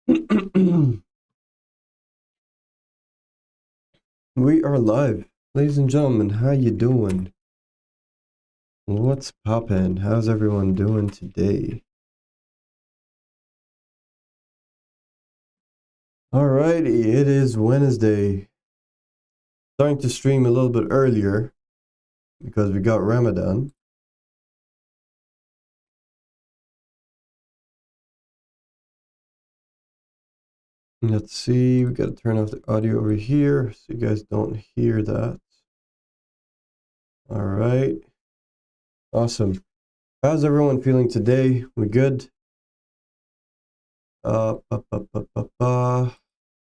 We are live. Ladies and gentlemen, how you doing? What's poppin'? How's everyone doing today? Alrighty, it is Wednesday. Starting to stream a little bit earlier because we got Ramadan. Let's see, we gotta turn off the audio over here so you guys don't hear that. Alright. Awesome. How's everyone feeling today? We good?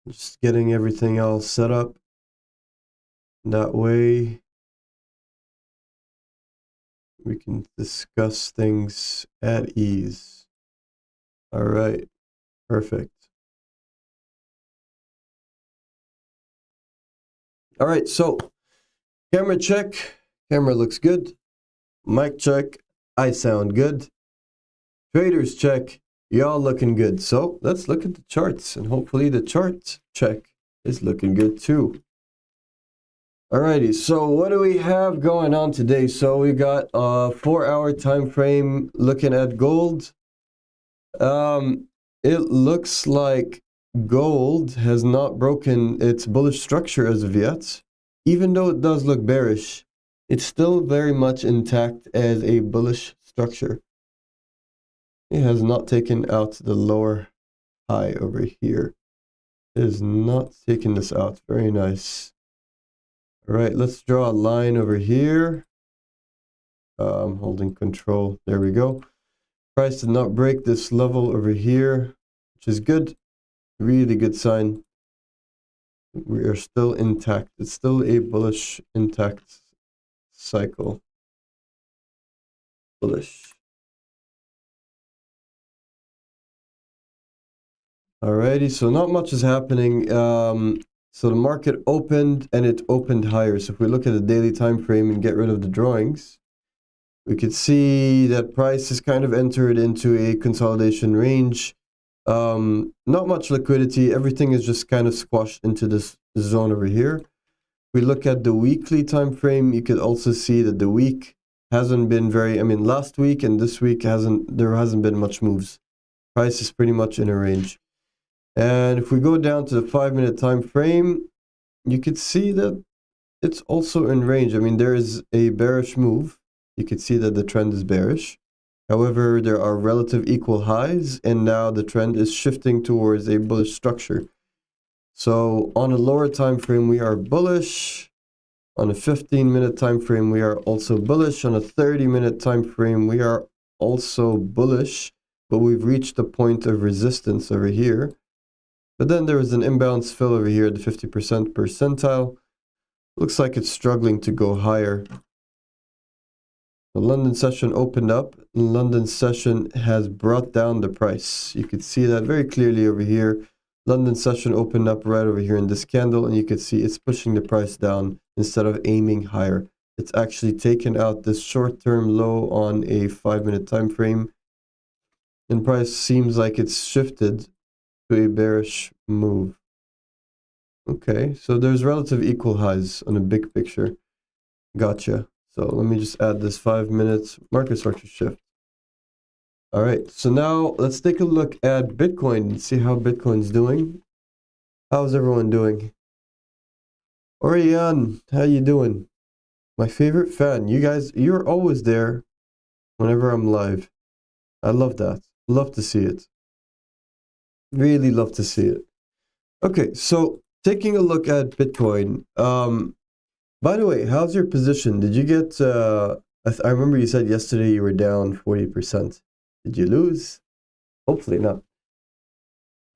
Just getting everything else set up. That way we can discuss things at ease. All right, perfect. All right, so camera check. Camera looks good. Mic check. I sound good. Traders check. Y'all looking good. So let's look at the charts, and hopefully the chart check is looking good too. Alrighty, so what do we have going on today? So we got a 4-hour time frame looking at gold. It looks like gold has not broken its bullish structure as of yet. Even though it does look bearish, it's still very much intact as a bullish structure. It has not taken out the lower high over here. It is not taking this out. Very nice. All right, let's draw a line over here. I'm holding control. There we go. Price did not break this level over here, which is good. Really good sign. We are still intact. It's still a bullish, intact cycle. Bullish. Alrighty, so not much is happening. So the market opened and it opened higher. So if we look at the daily time frame and get rid of the drawings, we could see that price has kind of entered into a consolidation range. Not much liquidity. Everything is just kind of squashed into this zone over here. If we look at the weekly time frame, you could also see that the week hasn't been very, last week and this week there hasn't been much moves. Price is pretty much in a range. And if we go down to the 5-minute time frame, you could see that it's also in range. There is a bearish move. You could see that the trend is bearish. However, there are relative equal highs, and now the trend is shifting towards a bullish structure. So on a lower time frame, we are bullish. On a 15-minute time frame, we are also bullish. On a 30-minute time frame, we are also bullish, but we've reached the point of resistance over here. But then there is an imbalance fill over here at the 50% percentile. Looks like it's struggling to go higher. The London session opened up. The London session has brought down the price. You could see that very clearly over here. London session opened up right over here in this candle, and you could see it's pushing the price down instead of aiming higher. It's actually taken out this short-term low on a 5-minute time frame, and price seems like it's shifted to a bearish move. Okay, so there's relative equal highs on a big picture. Gotcha. So let me just add this 5 minutes market structure shift. All right, so now let's take a look at Bitcoin and see how Bitcoin's doing. How's everyone doing? Orion, how you doing? My favorite fan. You guys, you're always there whenever I'm live. I love that. Love to see it. Really love to see it. Okay, so taking a look at Bitcoin. By the way, how's your position? Did you get, I remember you said yesterday you were down 40%. Did you lose? Hopefully not.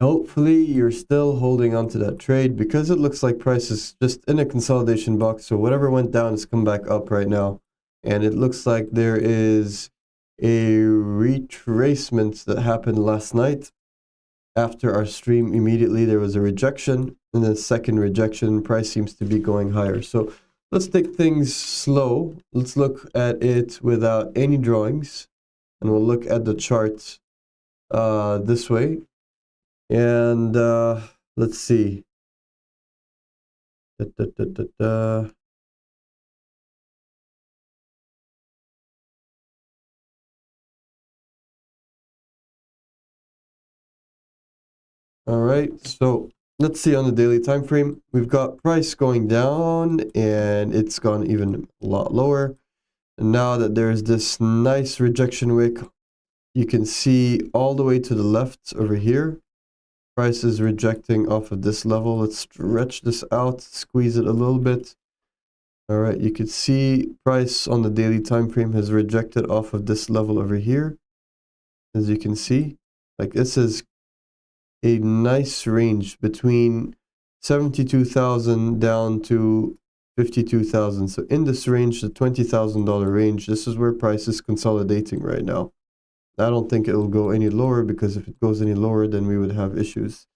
Hopefully you're still holding on to that trade because it looks like price is just in a consolidation box. So whatever went down has come back up right now. And it looks like there is a retracement that happened last night. After our stream, immediately there was a rejection, and then second rejection, price seems to be going higher. So let's take things slow. Let's look at it without any drawings, and we'll look at the chart this way. And let's see. All right, so let's see on the daily time frame. We've got price going down, and it's gone even a lot lower. And now that there's this nice rejection wick, you can see all the way to the left over here. Price is rejecting off of this level. Let's stretch this out, squeeze it a little bit. All right, you can see price on the daily time frame has rejected off of this level over here. As you can see, like this is a nice range between 72,000 down to 52,000. So in this range, the $20,000 range, this is where price is consolidating right now. I don't think it'll go any lower, because if it goes any lower, then we would have issues.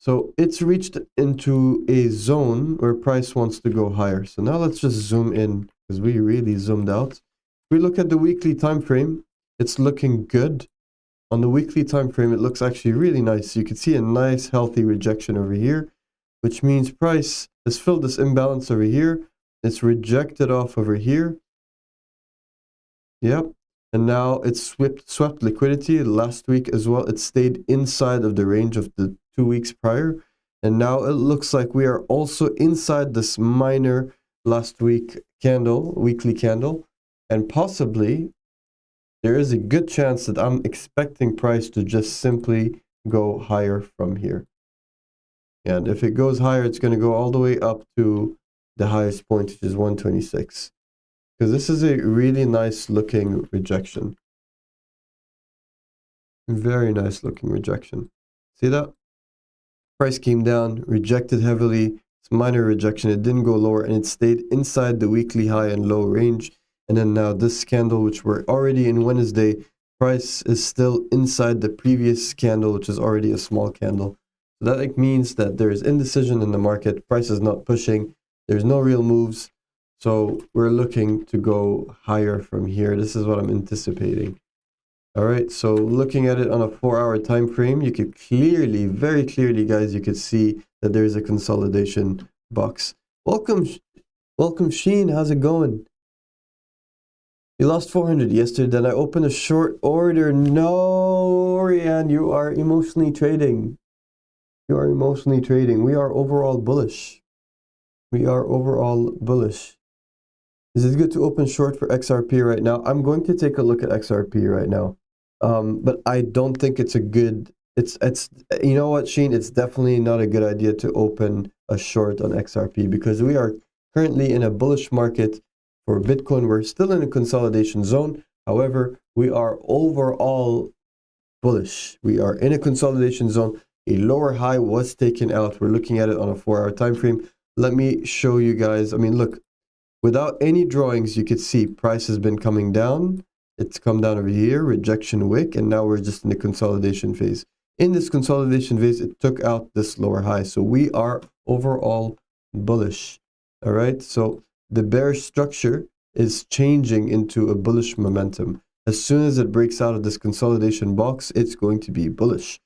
So it's reached into a zone where price wants to go higher. So now let's just zoom in, because we really zoomed out. If we look at the weekly time frame, it's looking good. On the weekly time frame, it looks actually really nice. You can see a nice healthy rejection over here, which means price has filled this imbalance over here. It's rejected off over here. Yep. And now it's swept liquidity. Last week as well, it stayed inside of the range of the 2 weeks prior. And now it looks like we are also inside this minor last week candle, weekly candle. And possibly there is a good chance that I'm expecting price to just simply go higher from here. And if it goes higher, it's going to go all the way up to the highest point, which is 126. Because this is a really nice looking rejection. Very nice looking rejection. See that? Price came down, rejected heavily. It's a minor rejection. It didn't go lower, and it stayed inside the weekly high and low range. And then now this candle, which we're already in Wednesday, price is still inside the previous candle, which is already a small candle. So that means that there is indecision in the market. Price is not pushing. There's no real moves. So we're looking to go higher from here. This is what I'm anticipating. All right, so looking at it on a 4-hour time frame, you could clearly, very clearly, guys, you could see that there's a consolidation box. Welcome Sheen. How's it going? You lost 400 yesterday, then I opened a short order. No, Rian, you are emotionally trading. You are emotionally trading. We are overall bullish. We are overall bullish. Is it good to open short for XRP right now? I'm going to take a look at XRP right now. But I don't think it's a good, it's you know what, Sheen, it's definitely not a good idea to open a short on XRP, because we are currently in a bullish market for Bitcoin. We're still in a consolidation zone. However, we are overall bullish. We are in a consolidation zone. A lower high was taken out. We're looking at it on a 4-hour time frame. Let me show you guys. I mean, look, without any drawings, you could see price has been coming down. It's come down over here, rejection wick, and now we're just in the consolidation phase. In this consolidation phase, it took out this lower high. So we are overall bullish. All right, so the bearish structure is changing into a bullish momentum. As soon as it breaks out of this consolidation box, it's going to be bullish.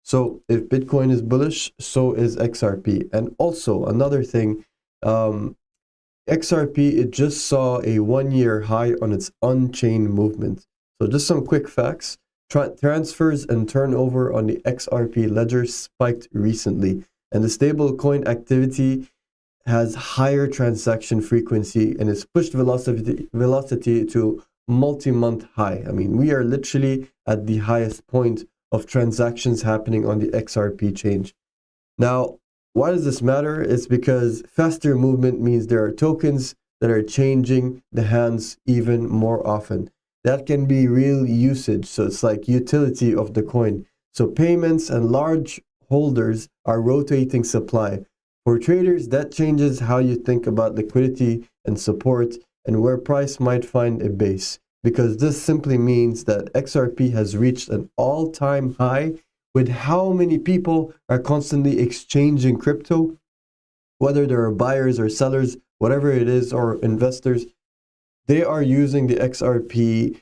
So if Bitcoin is bullish, so is XRP. And also another thing, XRP, it just saw a 1-year high on its on-chain movement. So just some quick facts. Transfers and turnover on the XRP ledger spiked recently, and the stablecoin activity has higher transaction frequency and it's pushed velocity to multi-month high. I mean, we are literally at the highest point of transactions happening on the XRP chain. Now, why does this matter? It's because faster movement means there are tokens that are changing the hands even more often. That can be real usage. So it's like utility of the coin. So payments and large holders are rotating supply. For traders, that changes how you think about liquidity and support and where price might find a base. Because this simply means that XRP has reached an all-time high with how many people are constantly exchanging crypto, whether there are buyers or sellers, whatever it is, or investors. They are using the XRP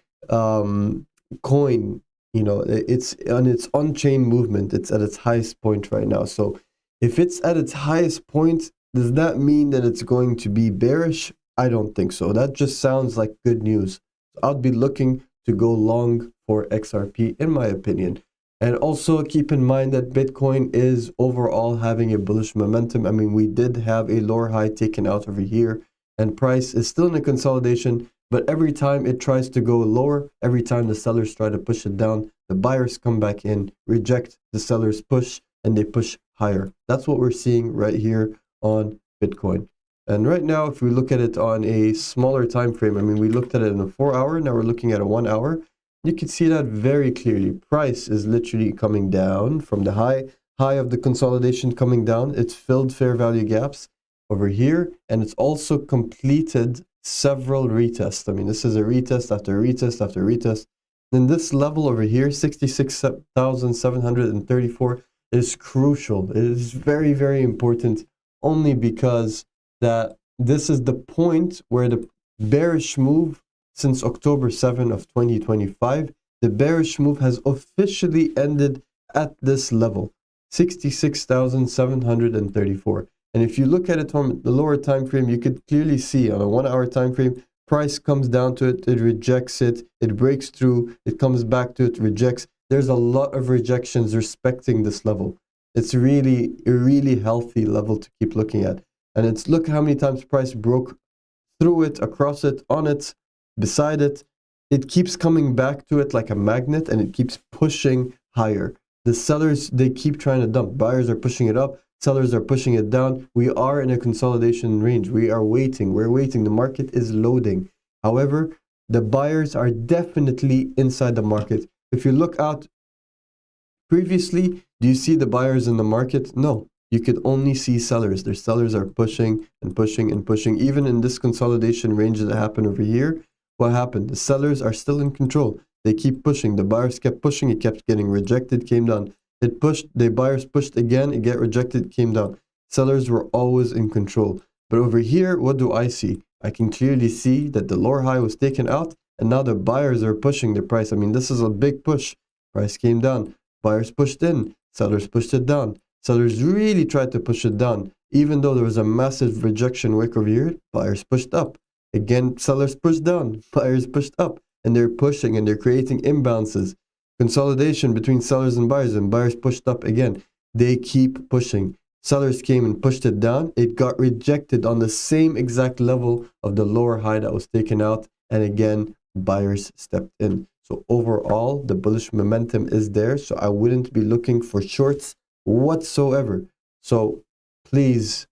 coin you know, it's on its on-chain movement. It's at its highest point right now. So if it's at its highest point, does that mean that it's going to be bearish? I don't think so. That just sounds like good news. So I'd be looking to go long for XRP, in my opinion. And also keep in mind that Bitcoin is overall having a bullish momentum. I mean, we did have a lower high taken out over here, and price is still in a consolidation. But every time it tries to go lower, every time the sellers try to push it down, the buyers come back in, reject the sellers' push, and they push higher. That's what we're seeing right here on Bitcoin. And right now, if we look at it on a smaller time frame, I mean, we looked at it in a 4-hour, now we're looking at a 1-hour. You can see that very clearly. Price is literally coming down from the high of the consolidation coming down. It's filled fair value gaps over here, and it's also completed several retests. I mean, this is a retest after retest after retest. Then this level over here, 66,734, is crucial. It is very, very important, only because that this is the point where the bearish move since October 7 of 2025, the bearish move has officially ended at this level, 66,734. And if you look at it from the lower time frame, you could clearly see on a 1-hour time frame, price comes down to it, it rejects it, it breaks through, it comes back to it, rejects. There's a lot of rejections respecting this level. It's really a really healthy level to keep looking at. And it's look how many times price broke through it, across it, on it, beside it. It keeps coming back to it like a magnet, and it keeps pushing higher. The sellers, they keep trying to dump. Buyers are pushing it up, sellers are pushing it down. We are in a consolidation range. We are waiting. We're waiting. The market is loading. However, the buyers are definitely inside the market. If you look out previously, do you see the buyers in the market? No. You could only see sellers. Their sellers are pushing and pushing and pushing. Even in this consolidation range that happened over here, what happened? The sellers are still in control. They keep pushing. The buyers kept pushing. It kept getting rejected, came down. It pushed. The buyers pushed again. It get rejected, came down. Sellers were always in control. But over here, what do I see? I can clearly see that the lower high was taken out, and now the buyers are pushing the price. I mean, this is a big push. Price came down. Buyers pushed in. Sellers pushed it down. Sellers really tried to push it down. Even though there was a massive rejection wick over here, buyers pushed up. Again, sellers pushed down. Buyers pushed up. And they're pushing and they're creating imbalances. Consolidation between sellers and buyers pushed up again. They keep pushing. Sellers came and pushed it down. It got rejected on the same exact level of the lower high that was taken out. And again, buyers stepped in. So overall, the bullish momentum is there. So I wouldn't be looking for shorts whatsoever. So please,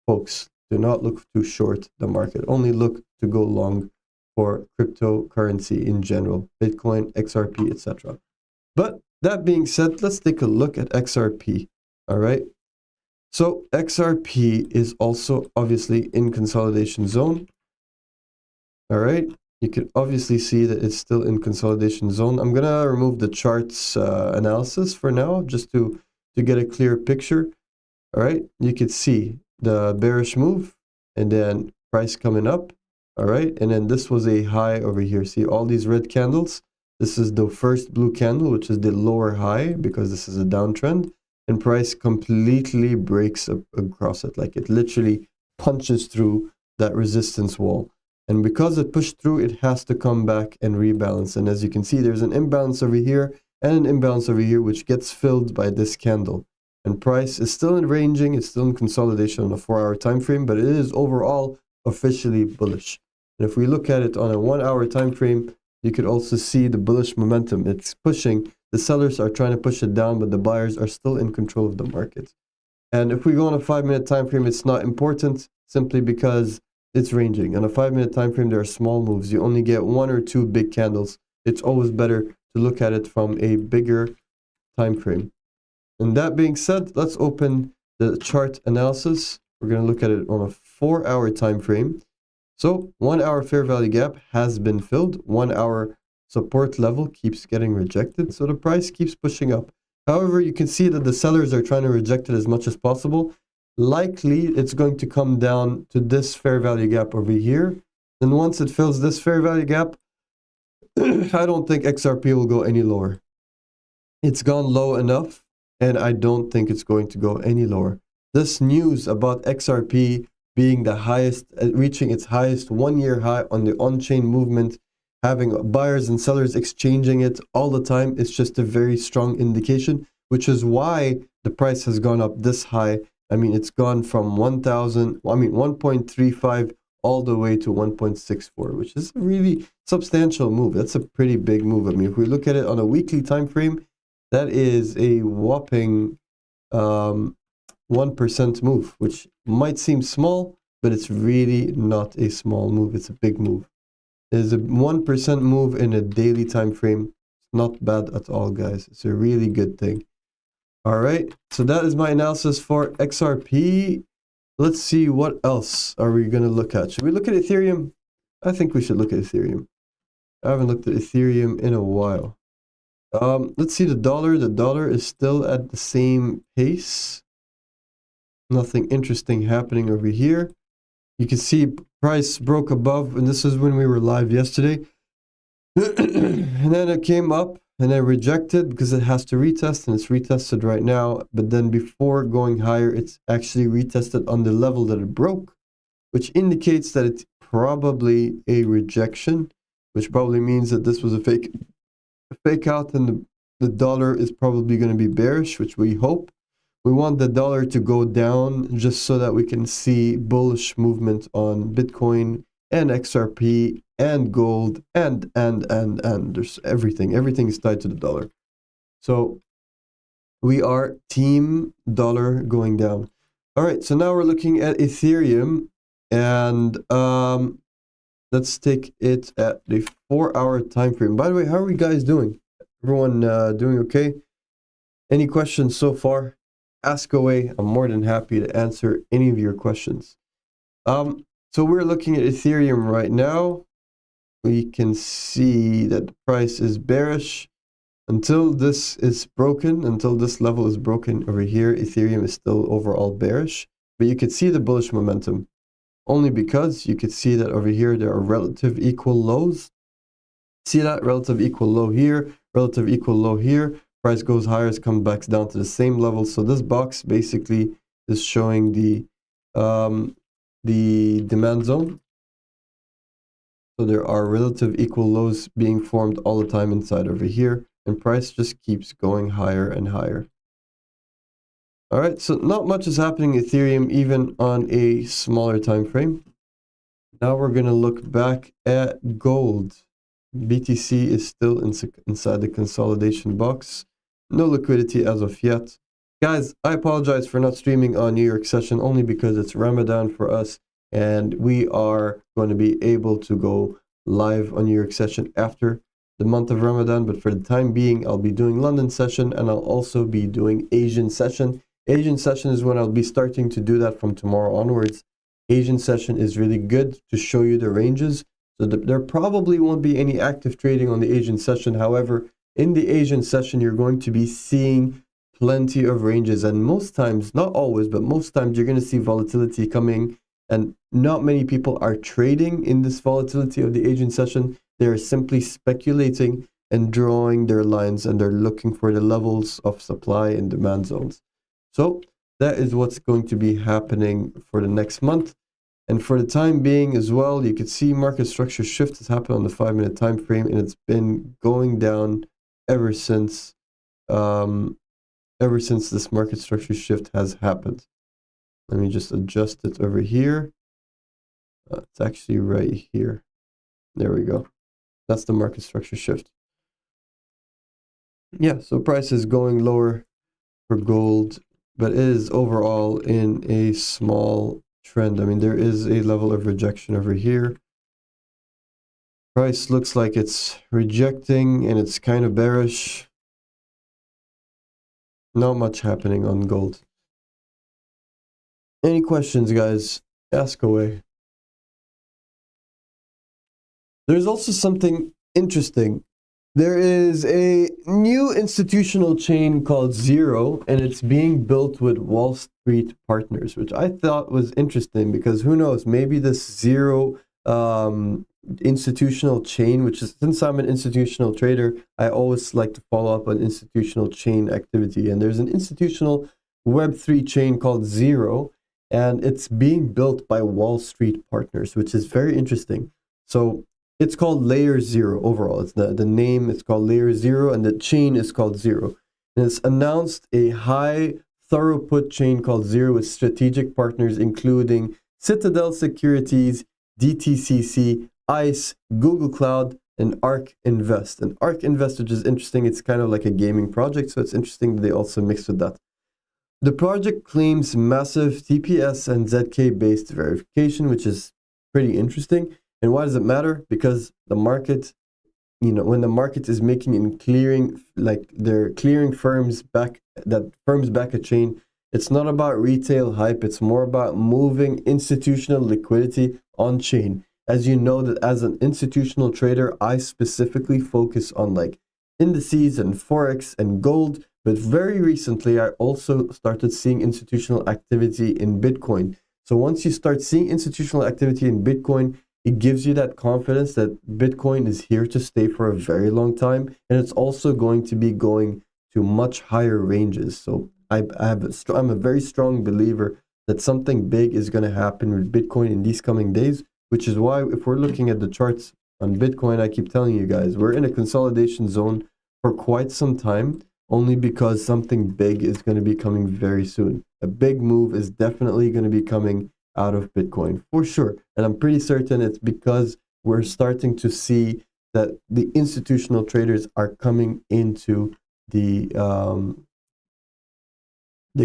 folks, do not look to short the market. Only look to go long for cryptocurrency in general, Bitcoin, XRP, etc. But that being said, let's take a look at XRP. All right. So XRP is also obviously in consolidation zone. All right. You can obviously see that it's still in consolidation zone. I'm going to remove the charts analysis for now, just to get a clear picture. All right. You could see the bearish move and then price coming up. All right. And then this was a high over here. See all these red candles. This is the first blue candle, which is the lower high, because this is a downtrend. And price completely breaks across it. Like it literally punches through that resistance wall. And because it pushed through, it has to come back and rebalance. And as you can see, there's an imbalance over here and an imbalance over here, which gets filled by this candle. And price is still in ranging. It's still in consolidation on a 4-hour time frame, but it is overall officially bullish. And if we look at it on a 1-hour time frame, you could also see the bullish momentum. It's pushing. The sellers are trying to push it down, but the buyers are still in control of the market. And if we go on a 5-minute time frame, it's not important, simply because it's ranging. On a 5-minute time frame, there are small moves. You only get 1 or 2 big candles. It's always better to look at it from a bigger time frame. And that being said, let's open the chart analysis. We're going to look at it on a 4-hour time frame. So 1-hour fair value gap has been filled. 1-hour support level keeps getting rejected. So the price keeps pushing up. However, you can see that the sellers are trying to reject it as much as possible. Likely, it's going to come down to this fair value gap over here. And once it fills this fair value gap, I don't think XRP will go any lower. It's gone low enough, and I don't think it's going to go any lower. This news about XRP being the highest, reaching its highest 1-year high on the on-chain movement, having buyers and sellers exchanging it all the time, is just a very strong indication, which is why the price has gone up this high. I mean, it's gone from 1.35 all the way to 1.64, which is a really substantial move. That's a pretty big move. I mean, if we look at it on a weekly time frame, that is a whopping 1% move, which might seem small, but it's really not a small move. It's a big move. It is a 1% move in a daily time frame. It's not bad at all, guys. It's a really good thing. All right, so that is my analysis for XRP. Let's see, what else are we going to look at? Should we look at Ethereum? I think we should look at Ethereum. I haven't looked at Ethereum in a while. Let's see the dollar. The dollar is still at the same pace. Nothing interesting happening over here. You can see price broke above, and this is when we were live yesterday. And then it came up and then rejected because it has to retest, and it's retested right now. But then before going higher, it's actually retested on the level that it broke, which indicates that it's probably a rejection, which probably means that this was a fake out, and the dollar is probably going to be bearish, which we hope. We want the dollar to go down just so that we can see bullish movement on Bitcoin and XRP and gold and there's everything. Everything is tied to the dollar. So we are team dollar going down. All right, so now we're looking at Ethereum, and let's take it at the 4-hour time frame. By the way, how are we guys doing? Everyone doing okay? Any questions so far? Ask away. I'm more than happy to answer any of your questions. So we're looking at Ethereum right now. We can see that the price is bearish. Until this is broken, until this level is broken over here, Ethereum is still overall bearish. But you could see the bullish momentum only because you could see that over here there are relative equal lows. See that? Relative equal low here, relative equal low here. Price goes higher, it comes back down to the same level. So this box basically is showing the demand zone. So there are relative equal lows being formed all the time inside over here, and price just keeps going higher and higher. All right, so not much is happening in Ethereum even on a smaller time frame. Now we're going to look back at gold. BTC is still inside the consolidation box. No liquidity as of yet. Guys, I apologize for not streaming on New York session only because it's Ramadan for us, and we are going to be able to go live on New York session after the month of Ramadan. But for the time being, I'll be doing London session, and I'll also be doing Asian session. Asian session is when I'll be starting to do that from tomorrow onwards. Asian session is really good to show you the ranges. So there probably won't be any active trading on the Asian session. However, in the Asian session, you're going to be seeing plenty of ranges. And most times, not always, but most times you're going to see volatility coming. And not many people are trading in this volatility of the Asian session. They're simply speculating and drawing their lines, and they're looking for the levels of supply and demand zones. So that is what's going to be happening for the next month. And for the time being as well, you can see market structure shift has happened on the 5-minute time frame, and it's been going down ever since this market structure shift has happened. Let me just adjust it over here. It's actually right here. There we go. That's the market structure shift. Yeah, so price is going lower for gold, but it is overall in a small trend. I mean, there is a level of rejection over here. Price looks like it's rejecting, and it's kind of bearish. Not much happening on gold. Any questions, guys? Ask away. There's also something interesting. There is a new institutional chain called Zero, and it's being built with Wall Street partners, which I thought was interesting because who knows, maybe this Zero institutional chain, which is, since I'm an institutional trader, I always like to follow up on institutional chain activity. And there's an institutional Web3 chain called Zero, and it's being built by Wall Street partners, which is very interesting. So it's called Layer Zero overall. It's the name is called Layer Zero, and the chain is called Zero. And it's announced a high throughput chain called Zero with strategic partners including Citadel Securities, DTCC, ICE, Google Cloud, and ARK Invest. And ARK Invest, which is interesting, it's kind of like a gaming project, so it's interesting that they also mixed with that. The project claims massive TPS and ZK-based verification, which is pretty interesting. And why does it matter? Because the market, when the market is making and clearing, like they're clearing firms back a chain, it's not about retail hype, it's more about moving institutional liquidity on chain. As you know, that as an institutional trader, I specifically focus on like indices and Forex and gold, but very recently I also started seeing institutional activity in Bitcoin. So once you start seeing institutional activity in Bitcoin, it gives you that confidence that Bitcoin is here to stay for a very long time, and it's also going to be going to much higher ranges. So I'm a very strong believer that something big is going to happen with Bitcoin in these coming days, which is why if we're looking at the charts on Bitcoin, I keep telling you guys, we're in a consolidation zone for quite some time, only because something big is going to be coming very soon. A big move is definitely going to be coming out of Bitcoin for sure. And I'm pretty certain it's because we're starting to see that the institutional traders are coming into the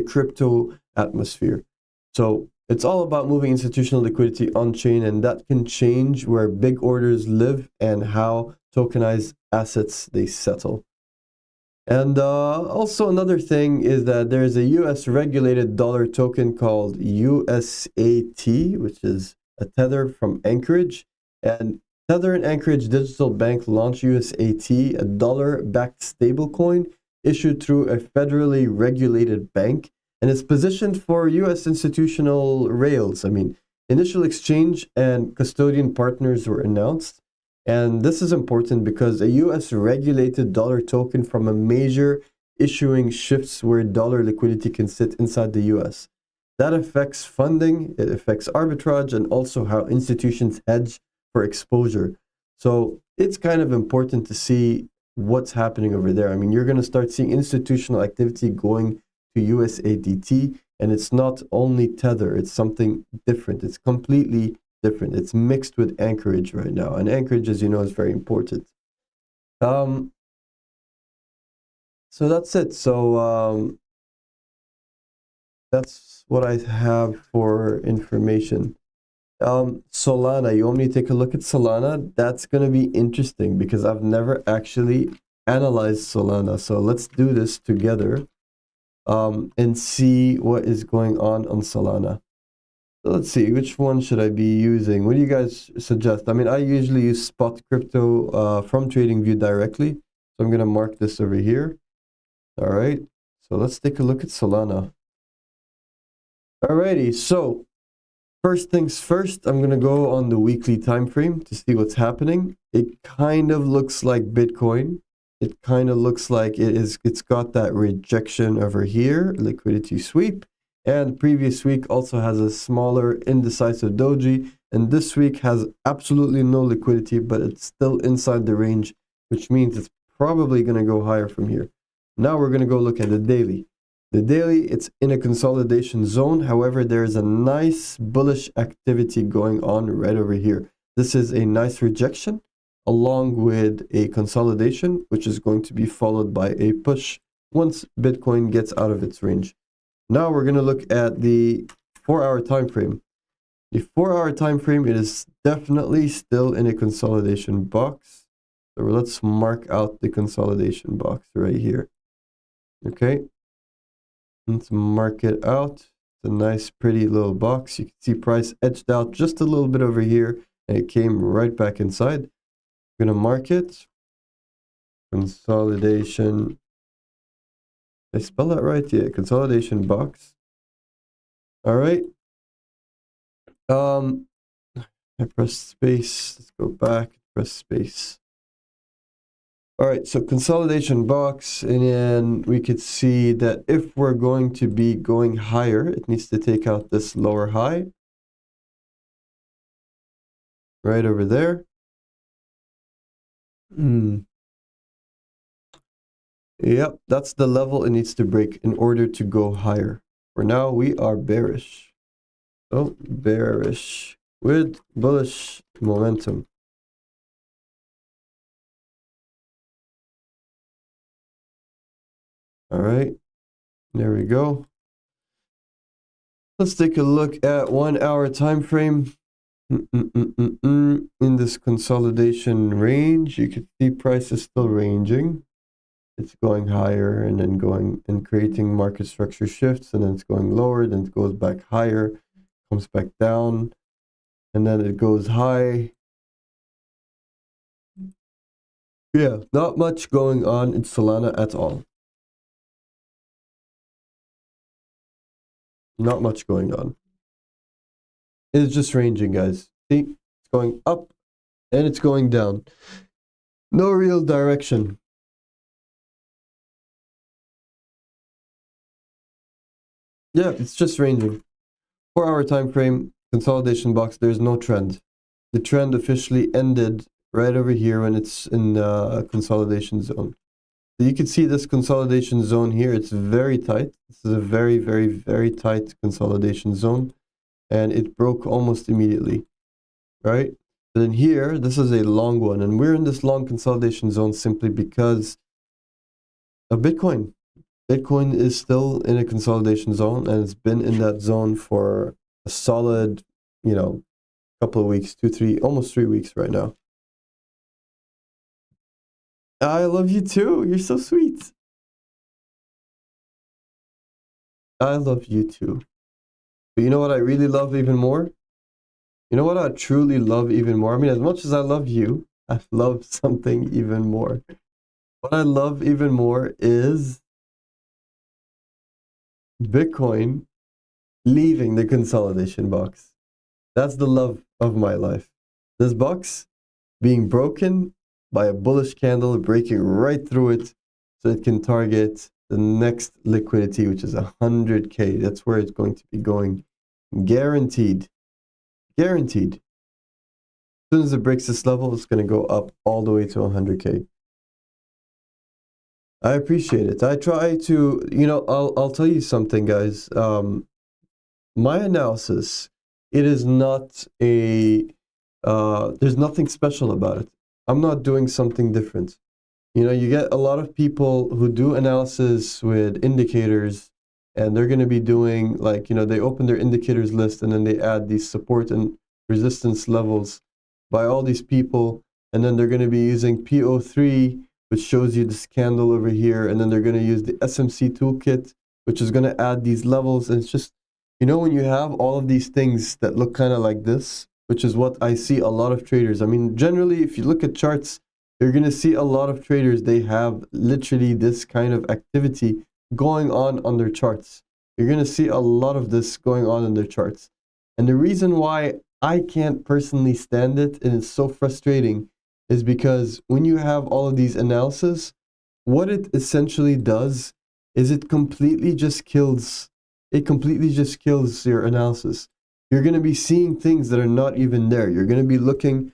crypto atmosphere. So it's all about moving institutional liquidity on chain, and that can change where big orders live and how tokenized assets they settle. And also another thing is that there's a US regulated dollar token called USAT, which is a Tether from Anchorage. And Tether and Anchorage Digital Bank launched USAT, a dollar-backed stablecoin issued through a federally regulated bank. And it's positioned for US institutional rails. I mean, initial exchange and custodian partners were announced. And this is important because a US regulated dollar token from a major issuing shifts where dollar liquidity can sit inside the US. That affects funding, it affects arbitrage, and also how institutions hedge for exposure. So it's kind of important to see what's happening over there. I mean, you're going to start seeing institutional activity going to USADT, and it's not only Tether, it's something different. It's completely different. It's mixed with Anchorage right now, and Anchorage, as you know, is very important. So that's it. So that's what I have for information. Solana, you want me to take a look at Solana? That's going to be interesting because I've never actually analyzed Solana. So let's do this together and see what is going on Solana. So let's see, which one should I be using? What do you guys suggest? I mean, I usually use Spot Crypto from TradingView directly. So I'm going to mark this over here. All right. So let's take a look at Solana. Alrighty. So first things first, I'm going to go on the weekly time frame to see what's happening. It kind of looks like Bitcoin. It kind of looks like it's got that rejection over here, liquidity sweep. And previous week also has a smaller indecisive doji, and this week has absolutely no liquidity, but it's still inside the range, which means it's probably going to go higher from here. Now we're going to go look at the daily. The daily, it's in a consolidation zone. However, there's a nice bullish activity going on right over here. This is a nice rejection along with a consolidation, which is going to be followed by a push once Bitcoin gets out of its range. Now we're going to look at the 4-hour time frame. The 4-hour time frame, it is definitely still in a consolidation box. So let's mark out the consolidation box right here. Okay. Let's mark it out. It's a nice, pretty little box. You can see price edged out just a little bit over here, and it came right back inside. I'm going to mark it. Consolidation. Did I spell that right? Yeah, consolidation box. All right. I press space. Let's go back, press space. All right, so consolidation box, and then we could see that if we're going to be going higher, it needs to take out this lower high right over there. Yep, that's the level it needs to break in order to go higher. For now, we are bearish. Oh, bearish with bullish momentum. All right, there we go. Let's take a look at 1 hour time frame. In this consolidation range, you can see price is still ranging. It's going higher and then going and creating market structure shifts, and then it's going lower, then it goes back higher, comes back down, and then it goes high. Yeah, not much going on in Solana at all. Not much going on. It's just ranging, guys. See, it's going up and it's going down. No real direction. Yeah, it's just ranging. 4 hour time frame, consolidation box, there's no trend. The trend officially ended right over here when it's in the consolidation zone. So you can see this consolidation zone here, it's very tight. This is a very, very, very tight consolidation zone, and it broke almost immediately, right? But then here, this is a long one, and we're in this long consolidation zone simply because of Bitcoin. Bitcoin is still in a consolidation zone, and it's been in that zone for a solid, couple of weeks, 2, 3, almost 3 weeks right now. I love you too. You're so sweet. I love you too. But you know what I really love even more? You know what I truly love even more? I mean, as much as I love you, I love something even more. What I love even more is Bitcoin leaving the consolidation box. That's the love of my life. This box being broken by a bullish candle, breaking right through it so it can target the next liquidity, which is 100K. That's where it's going to be going. Guaranteed. Guaranteed. As soon as it breaks this level, it's going to go up all the way to 100K. I appreciate it. I try to, I'll tell you something, guys. My analysis, it is not there's nothing special about it. I'm not doing something different. You get a lot of people who do analysis with indicators, and they're going to be doing they open their indicators list and then they add these support and resistance levels by all these people, and then they're going to be using PO3, which shows you this candle over here, and then they're going to use the SMC toolkit, which is going to add these levels. And it's just, when you have all of these things that look kind of like this, which is what I see a lot of traders. I mean, generally, if you look at charts, you're going to see a lot of traders, they have literally this kind of activity going on their charts. You're going to see a lot of this going on in their charts. And the reason why I can't personally stand it, and it's so frustrating, is because when you have all of these analysis, what it essentially does is it completely just kills your analysis. You're going to be seeing things that are not even there. You're going to be looking,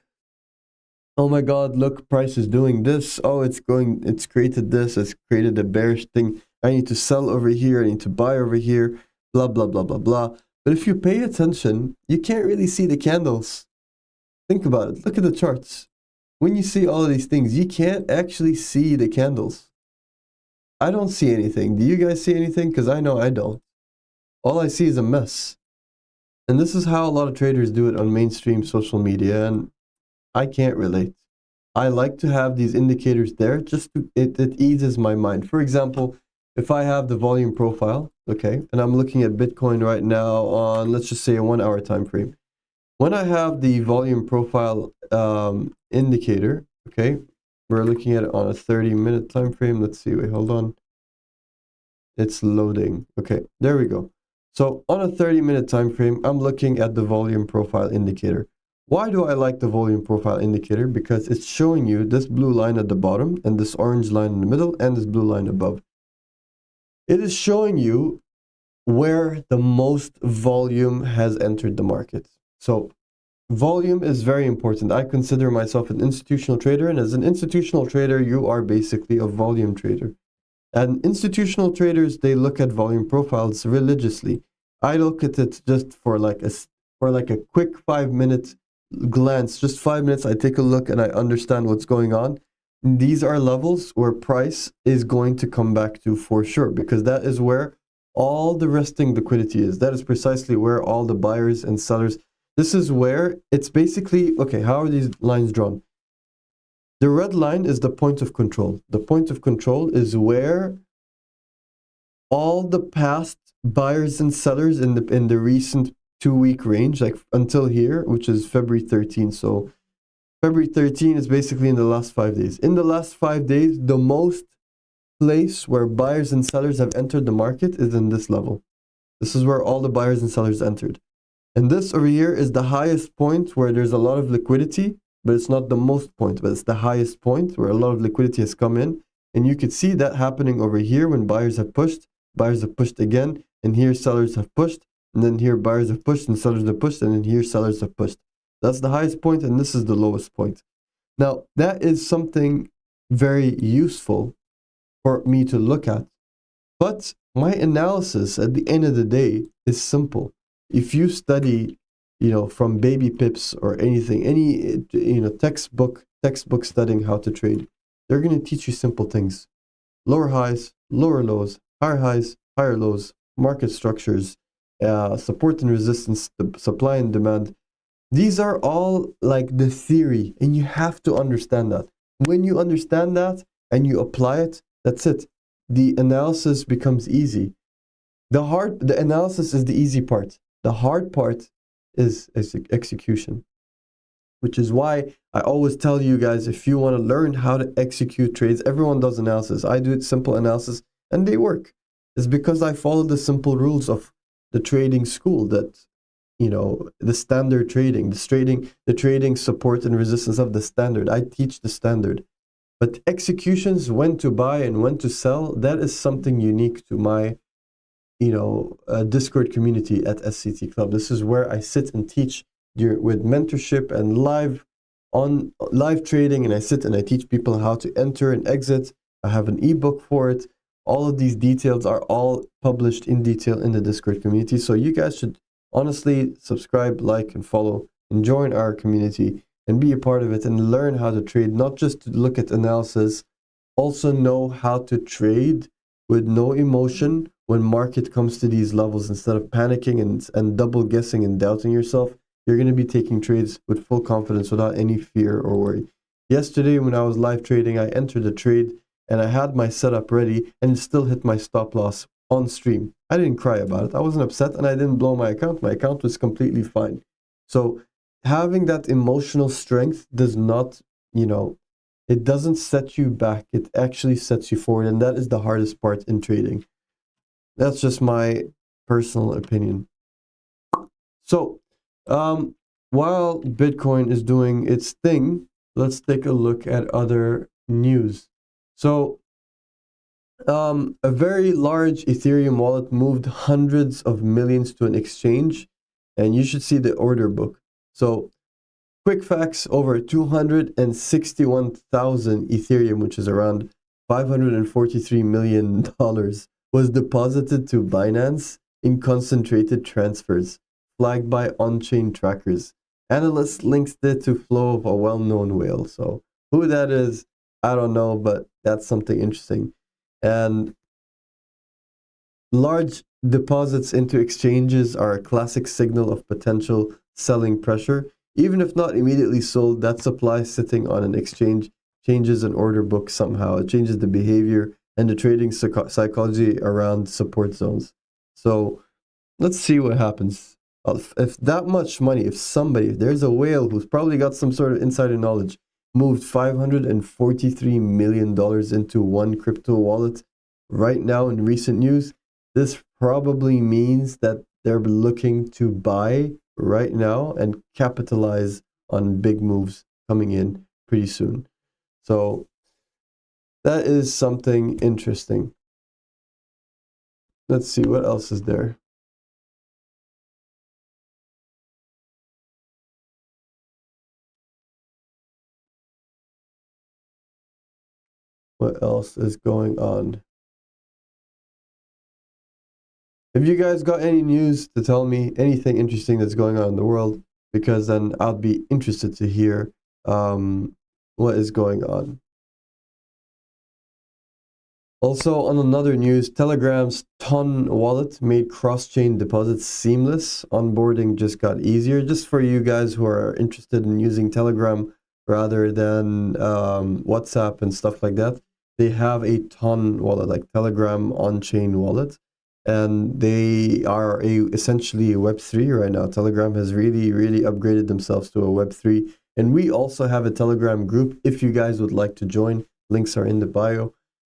oh my God, look, price is doing this. Oh, it's created this, it's created a bearish thing. I need to sell over here, I need to buy over here, blah, blah, blah, blah, blah. But if you pay attention, you can't really see the candles. Think about it. Look at the charts. When you see all of these things, you can't actually see the candles. I don't see anything. Do you guys see anything? Because I know I don't. All I see is a mess. And this is how a lot of traders do it on mainstream social media, and I can't relate. I like to have these indicators there, just it eases my mind. For example, if I have the volume profile, okay, and I'm looking at Bitcoin right now on, let's just say, a 1 hour time frame. When I have the volume profile indicator, okay, we're looking at it on a 30-minute time frame. Let's see, wait, hold on. It's loading. Okay, there we go. So on a 30-minute time frame, I'm looking at the volume profile indicator. Why do I like the volume profile indicator? Because it's showing you this blue line at the bottom and this orange line in the middle and this blue line above. It is showing you where the most volume has entered the market. So volume is very important. I consider myself an institutional trader, and as an institutional trader, you are basically a volume trader. And institutional traders, they look at volume profiles religiously. I look at it just for like a quick 5-minute glance, just 5 minutes. I take a look and I understand what's going on. These are levels where price is going to come back to for sure, because that is where all the resting liquidity is. That is precisely where all the buyers and sellers. This is where it's basically, okay, how are these lines drawn? The red line is the point of control. The point of control is where all the past buyers and sellers in the recent 2-week range, like until here, which is February 13. So February 13 is basically in the last 5 days. In the last 5 days, the most place where buyers and sellers have entered the market is in this level. This is where all the buyers and sellers entered. And this over here is the highest point where there's a lot of liquidity, but it's not the most point, but it's the highest point where a lot of liquidity has come in. And you could see that happening over here when buyers have pushed again, and here sellers have pushed, and then here buyers have pushed and sellers have pushed, and then here sellers have pushed. That's the highest point, and this is the lowest point. Now, that is something very useful for me to look at. But my analysis at the end of the day is simple. If you study, from baby pips or anything, any, textbook studying how to trade, they're going to teach you simple things. Lower highs, lower lows, higher highs, higher lows, market structures, support and resistance, the supply and demand. These are all like the theory, and you have to understand that. When you understand that and you apply it, that's it. The analysis becomes easy. The analysis is the easy part. The hard part is execution, which is why I always tell you guys, if you want to learn how to execute trades, everyone does analysis. I do it simple analysis, and they work. It's because I follow the simple rules of the trading school, that the standard trading, the trading support and resistance of the standard. I teach the standard. But executions, when to buy and when to sell, that is something unique to my Discord community at SCT Club. This is where I sit and teach with mentorship and live trading, and I sit and I teach people how to enter and exit. I have an ebook for it. All of these details are all published in detail in the Discord community. So you guys should honestly subscribe, like, and follow, and join our community and be a part of it and learn how to trade, not just to look at analysis, also know how to trade with no emotion when market comes to these levels. Instead of panicking and double guessing and doubting yourself, you're going to be taking trades with full confidence without any fear or worry. Yesterday, when I was live trading, I entered the trade and I had my setup ready, and it still hit my stop loss on stream. I didn't cry about it. I wasn't upset, and I didn't blow my account. My account was completely fine. So having that emotional strength does not, it doesn't set you back. It actually sets you forward, and that is the hardest part in trading. That's just my personal opinion. So while Bitcoin is doing its thing, let's take a look at other news. So a very large Ethereum wallet moved hundreds of millions to an exchange, and you should see the order book. So quick facts, over 261,000 Ethereum, which is around $543 million, was deposited to Binance in concentrated transfers, flagged by on-chain trackers. Analysts linked it to flow of a well-known whale. So who that is, I don't know, but that's something interesting. And large deposits into exchanges are a classic signal of potential selling pressure. Even if not immediately sold, that supply sitting on an exchange changes an order book somehow. It changes the behavior and the trading psychology around support zones. So let's see what happens. If that much money, if there's a whale who's probably got some sort of insider knowledge, moved $543 million into one crypto wallet right now in recent news, this probably means that they're looking to buy right now and capitalize on big moves coming in pretty soon. So that is something interesting. Let's see what else is there. What else is going on? If you guys got any news to tell me, anything interesting that's going on in the world, because then I'll be interested to hear what is going on. Also, on another news, Telegram's Ton wallet made cross-chain deposits seamless. Onboarding just got easier. Just for you guys who are interested in using Telegram rather than WhatsApp and stuff like that, they have a Ton wallet, like Telegram on-chain wallet, and they are essentially a Web3 right now. Telegram has really, really upgraded themselves to a Web3, and we also have a Telegram group. If you guys would like to join, links are in the bio.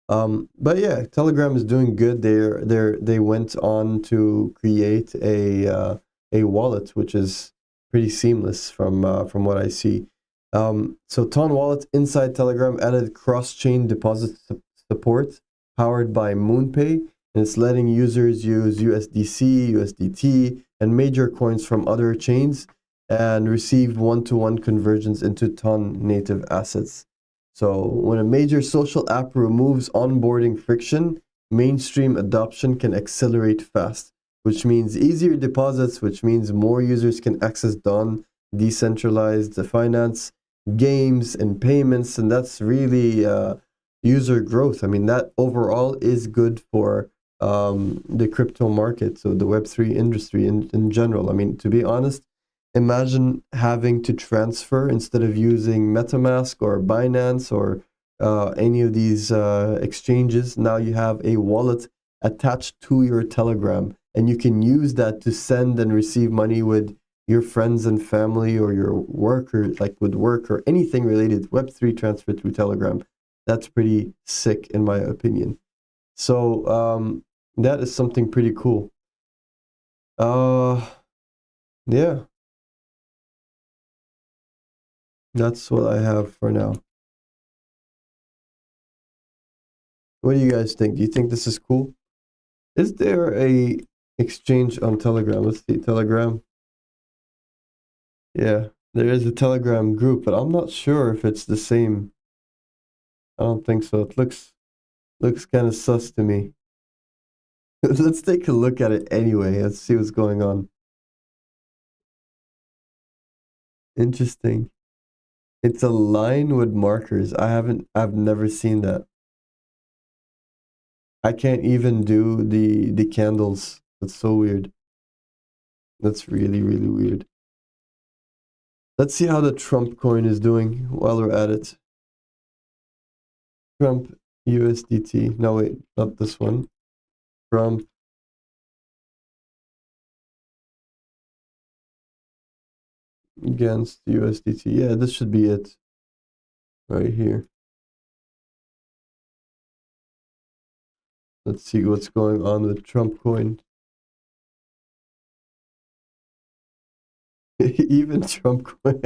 But yeah, Telegram is doing good. They went on to create a wallet, which is pretty seamless from what I see. So Ton Wallet inside Telegram added cross-chain deposit support powered by MoonPay, and it's letting users use USDC, USDT, and major coins from other chains and receive one-to-one conversions into Ton native assets. So when a major social app removes onboarding friction, mainstream adoption can accelerate fast, which means easier deposits, which means more users can access decentralized finance, games, and payments, and that's really user growth. I mean, that overall is good for the crypto market, so the Web3 industry in general. I mean, to be honest, imagine having to transfer instead of using MetaMask or Binance or any of these exchanges. Now you have a wallet attached to your Telegram, and you can use that to send and receive money with your friends and family or your workers, like with work or anything related. Web3 transfer through Telegram. That's pretty sick, in my opinion. So that is something pretty cool. Yeah. That's what I have for now. What do you guys think? Do you think this is cool? Is there a exchange on Telegram? Let's see, Telegram. Yeah, there is a Telegram group, but I'm not sure if it's the same. I don't think so. It looks kind of sus to me. Let's take a look at it anyway. Let's see what's going on. Interesting. It's a line with markers. I've never seen that. I can't even do the candles. That's so weird. That's really, really weird. Let's see how the Trump coin is doing while we're at it. Trump USDT. No, wait, not this one. Trump against USDT. Yeah, this should be it. Right here. Let's see what's going on with Trump coin. Even Trump coin,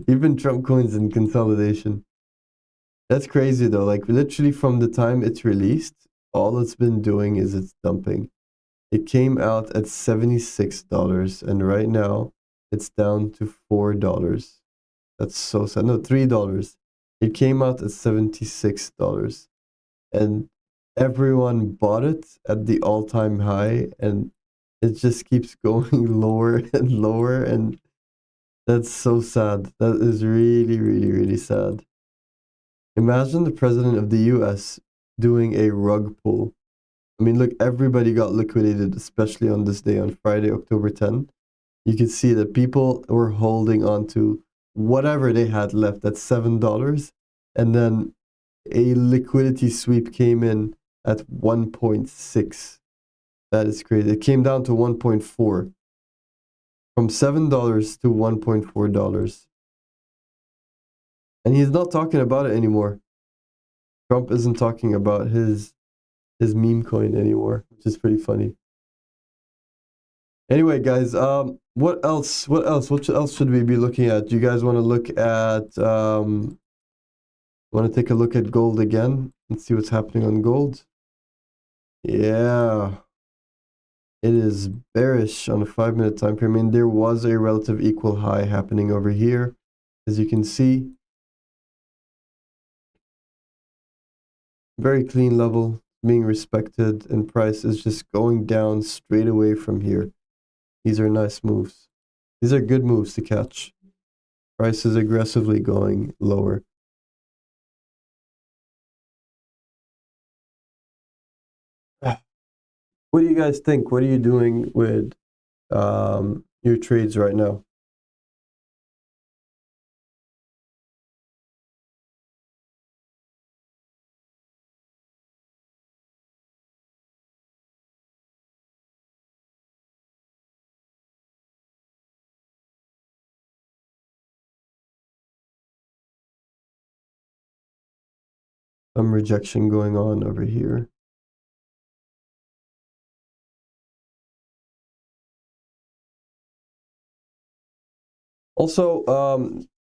even Trump coins in consolidation. That's crazy though. Like literally from the time it's released, all it's been doing is it's dumping. It came out at $76, and right now it's down to $4. That's so sad. No, $3. It came out at $76, and everyone bought it at the all-time high, and it just keeps going lower and lower, and that's so sad. That is really, really, really sad. Imagine the president of the US doing a rug pull. I mean, look, everybody got liquidated, especially on this day, on Friday, October 10th. You could see that people were holding on to whatever they had left at $7, and then a liquidity sweep came in at 1.6. That is crazy. It came down to 1.4. From $7 to $1.4. And he's not talking about it anymore. Trump isn't talking about his meme coin anymore, which is pretty funny. Anyway, guys, what else? What else should we be looking at? Do you guys want to look at want to take a look at gold again and see what's happening on gold? Yeah, it is bearish on a 5-minute time frame. I mean, there was a relative equal high happening over here, as you can see. Very clean level being respected, and price is just going down straight away from here. These are nice moves. These are good moves to catch. Price is aggressively going lower. What do you guys think? What are you doing with your trades right now? Some rejection going on over here. Also,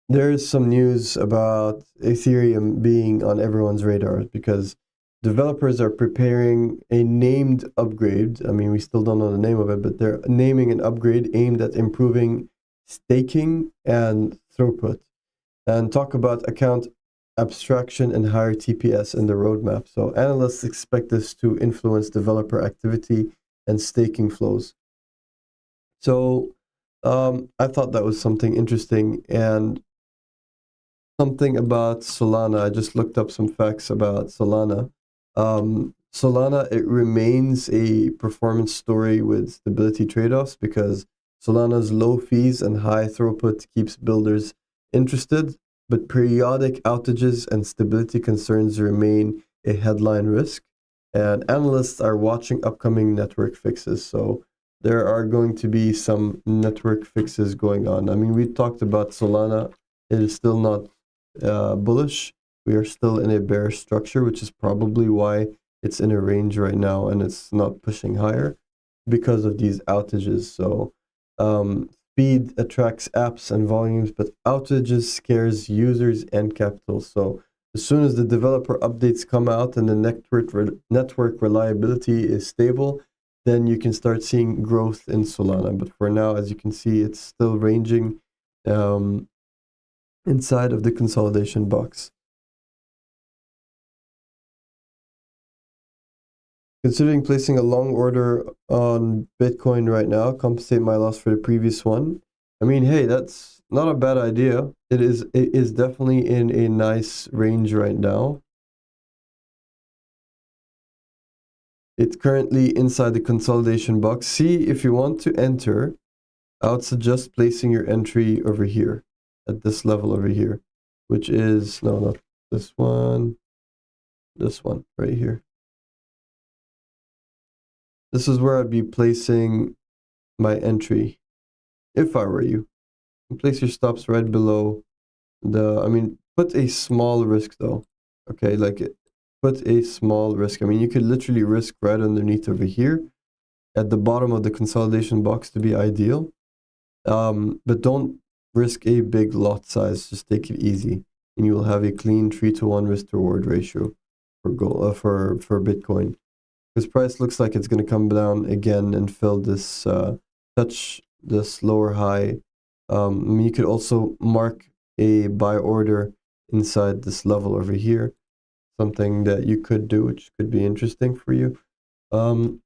there is some news about Ethereum being on everyone's radar because developers are preparing a named upgrade. I mean, we still don't know the name of it, but they're naming an upgrade aimed at improving staking and throughput. And talk about account abstraction and higher TPS in the roadmap. So analysts expect this to influence developer activity and staking flows. So I thought that was something interesting, and something about Solana. I just looked up some facts about Solana. Solana, it remains a performance story with stability trade-offs because Solana's low fees and high throughput keeps builders interested, but periodic outages and stability concerns remain a headline risk. And analysts are watching upcoming network fixes. So there are going to be some network fixes going on. I mean, we talked about Solana. It is still not bullish. We are still in a bearish structure, which is probably why it's in a range right now and it's not pushing higher because of these outages. So speed attracts apps and volumes, but outages scares users and capital. So as soon as the developer updates come out and the network reliability is stable, then you can start seeing growth in Solana. But for now, as you can see, it's still ranging inside of the consolidation box. Considering placing a long order on Bitcoin right now, compensate my loss for the previous one. I mean, hey, that's not a bad idea. It is definitely in a nice range right now. It's currently inside the consolidation box. See, if you want to enter, I would suggest placing your entry over here, at this level over here, which is, no, not this one right here. This is where I'd be placing my entry if I were you. Place your stops right below I mean, put a small risk though. Okay, put a small risk. I mean, you could literally risk right underneath over here at the bottom of the consolidation box to be ideal. But don't risk a big lot size. Just take it easy, and you will have a clean 3-to-1 risk to reward ratio for gold for Bitcoin. Because price looks like it's going to come down again and fill this touch this lower high. You could also mark a buy order inside this level over here, something that you could do, which could be interesting for you. But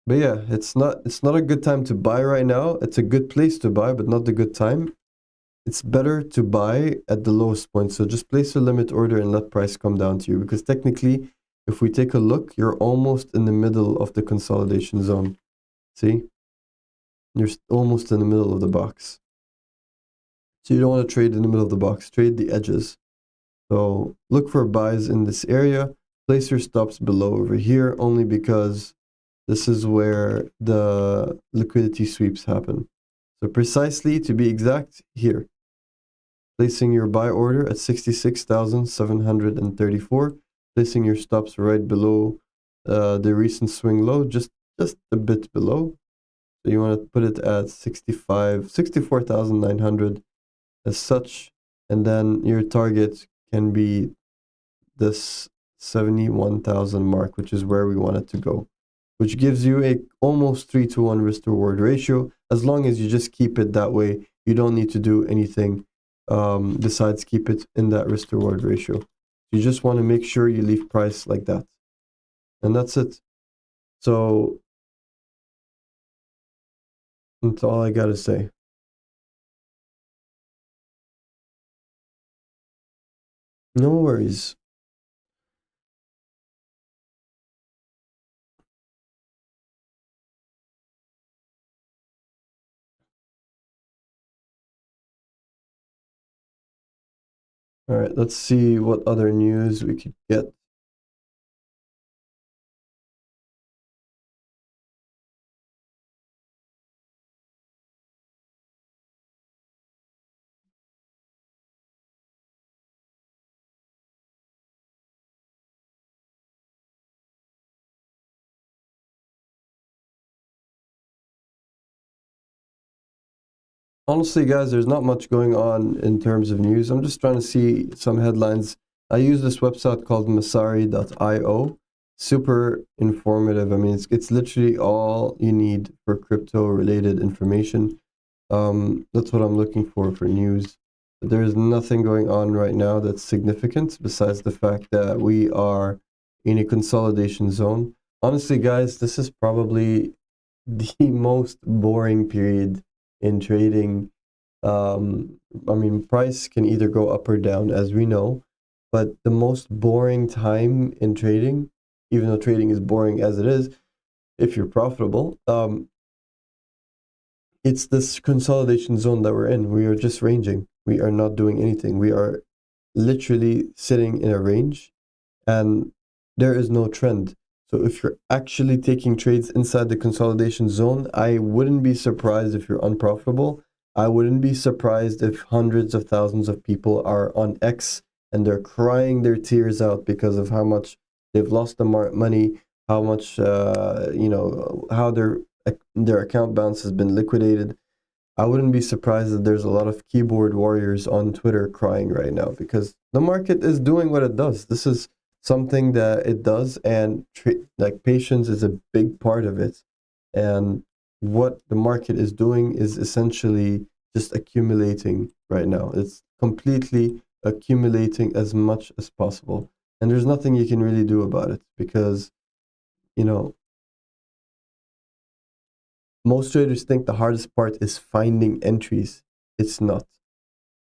yeah, it's not a good time to buy right now. It's a good place to buy, but not the good time. It's better to buy at the lowest point. So just place a limit order and let price come down to you, because technically, if we take a look, you're almost in the middle of the consolidation zone. See? You're almost in the middle of the box. So you don't want to trade in the middle of the box. Trade the edges. So look for buys in this area. Place your stops below over here, only because this is where the liquidity sweeps happen. So precisely, to be exact, here. Placing your buy order at 66,734. Placing your stops right below the recent swing low, just a bit below. So you want to put it at 64,900 as such, and then your target can be this 71,000 mark, which is where we want it to go, which gives you a almost 3-to-1 risk to reward ratio. As long as you just keep it that way, you don't need to do anything besides keep it in that risk to reward ratio. You just want to make sure you leave price like that, and that's it. So that's all I gotta say. No worries. All right, let's see what other news we could get. Honestly, guys, there's not much going on in terms of news. I'm just trying to see some headlines. I use this website called masari.io. Super informative. I mean, it's literally all you need for crypto related information. That's what I'm looking for news. But there is nothing going on right now that's significant besides the fact that we are in a consolidation zone. Honestly, guys, this is probably the most boring period in trading. I mean, price can either go up or down, as we know, but the most boring time in trading, even though trading is boring as it is, if you're profitable, it's this consolidation zone that we're in. We are just ranging. We are not doing anything. We are literally sitting in a range, and there is no trend. So if you're actually taking trades inside the consolidation zone, I wouldn't be surprised if you're unprofitable. I wouldn't be surprised if hundreds of thousands of people are on X and they're crying their tears out because of how much they've lost the money, how much how their account balance has been liquidated. I wouldn't be surprised that there's a lot of keyboard warriors on Twitter crying right now because the market is doing what it does. This is something that it does, and like patience is a big part of it. And what the market is doing is essentially just accumulating right now. It's completely accumulating as much as possible. And there's nothing you can really do about it because, you know, most traders think the hardest part is finding entries. It's not.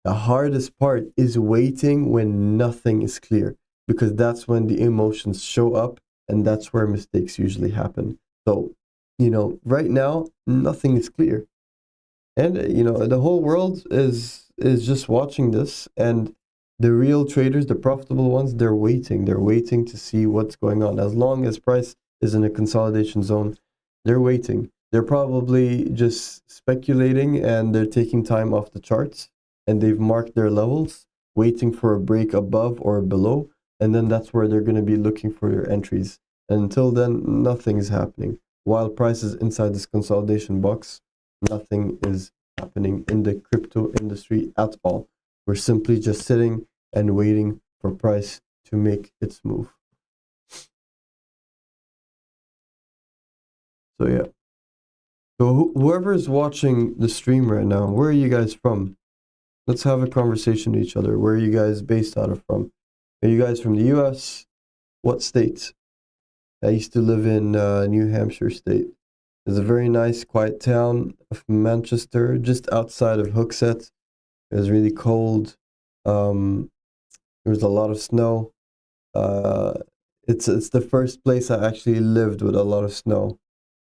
The hardest part is waiting when nothing is clear because that's when the emotions show up and that's where mistakes usually happen. So, right now, nothing is clear. And, the whole world is just watching this, and the real traders, the profitable ones, they're waiting. They're waiting to see what's going on. As long as price is in a consolidation zone, they're waiting. They're probably just speculating and they're taking time off the charts and they've marked their levels, waiting for a break above or below, and then that's where they're going to be looking for their entries. And until then, nothing is happening. While price is inside this consolidation box, nothing is happening in the crypto industry at all. We're simply just sitting and waiting for price to make its move. So yeah. So whoever's watching the stream right now, where are you guys from? Let's have a conversation with each other. Where are you guys based out of from? Are you guys from the US? What state? I used to live in New Hampshire state. It's a very nice, quiet town of Manchester, just outside of Hooksett. It was really cold. There was a lot of snow. Uh, it's the first place I actually lived with a lot of snow.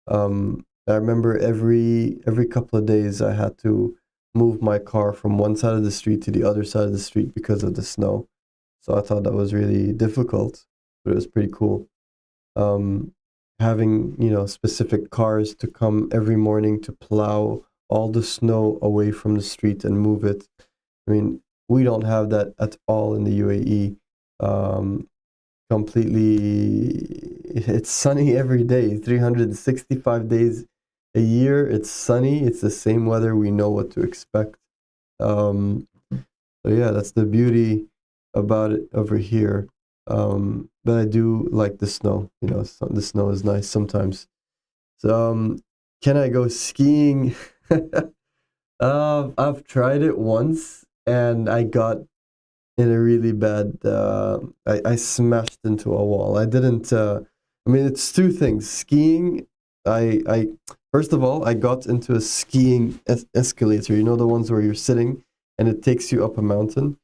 I remember every couple of days I had to move my car from one side of the street to the other side of the street because of the snow. So I thought that was really difficult, but it was pretty cool. Um, Having, specific cars to come every morning to plow all the snow away from the street and move it. I mean, we don't have that at all in the UAE. Completely, it's sunny every day, 365 days a year, it's sunny, it's the same weather, we know what to expect. So yeah, that's the beauty about it over here. But I do like the snow. The snow is nice sometimes. So, can I go skiing? I've tried it once, and I got in a really bad. I smashed into a wall. I didn't. I mean, it's two things. Skiing. I first of all, I got into a skiing escalator. You know, the ones where you're sitting and it takes you up a mountain.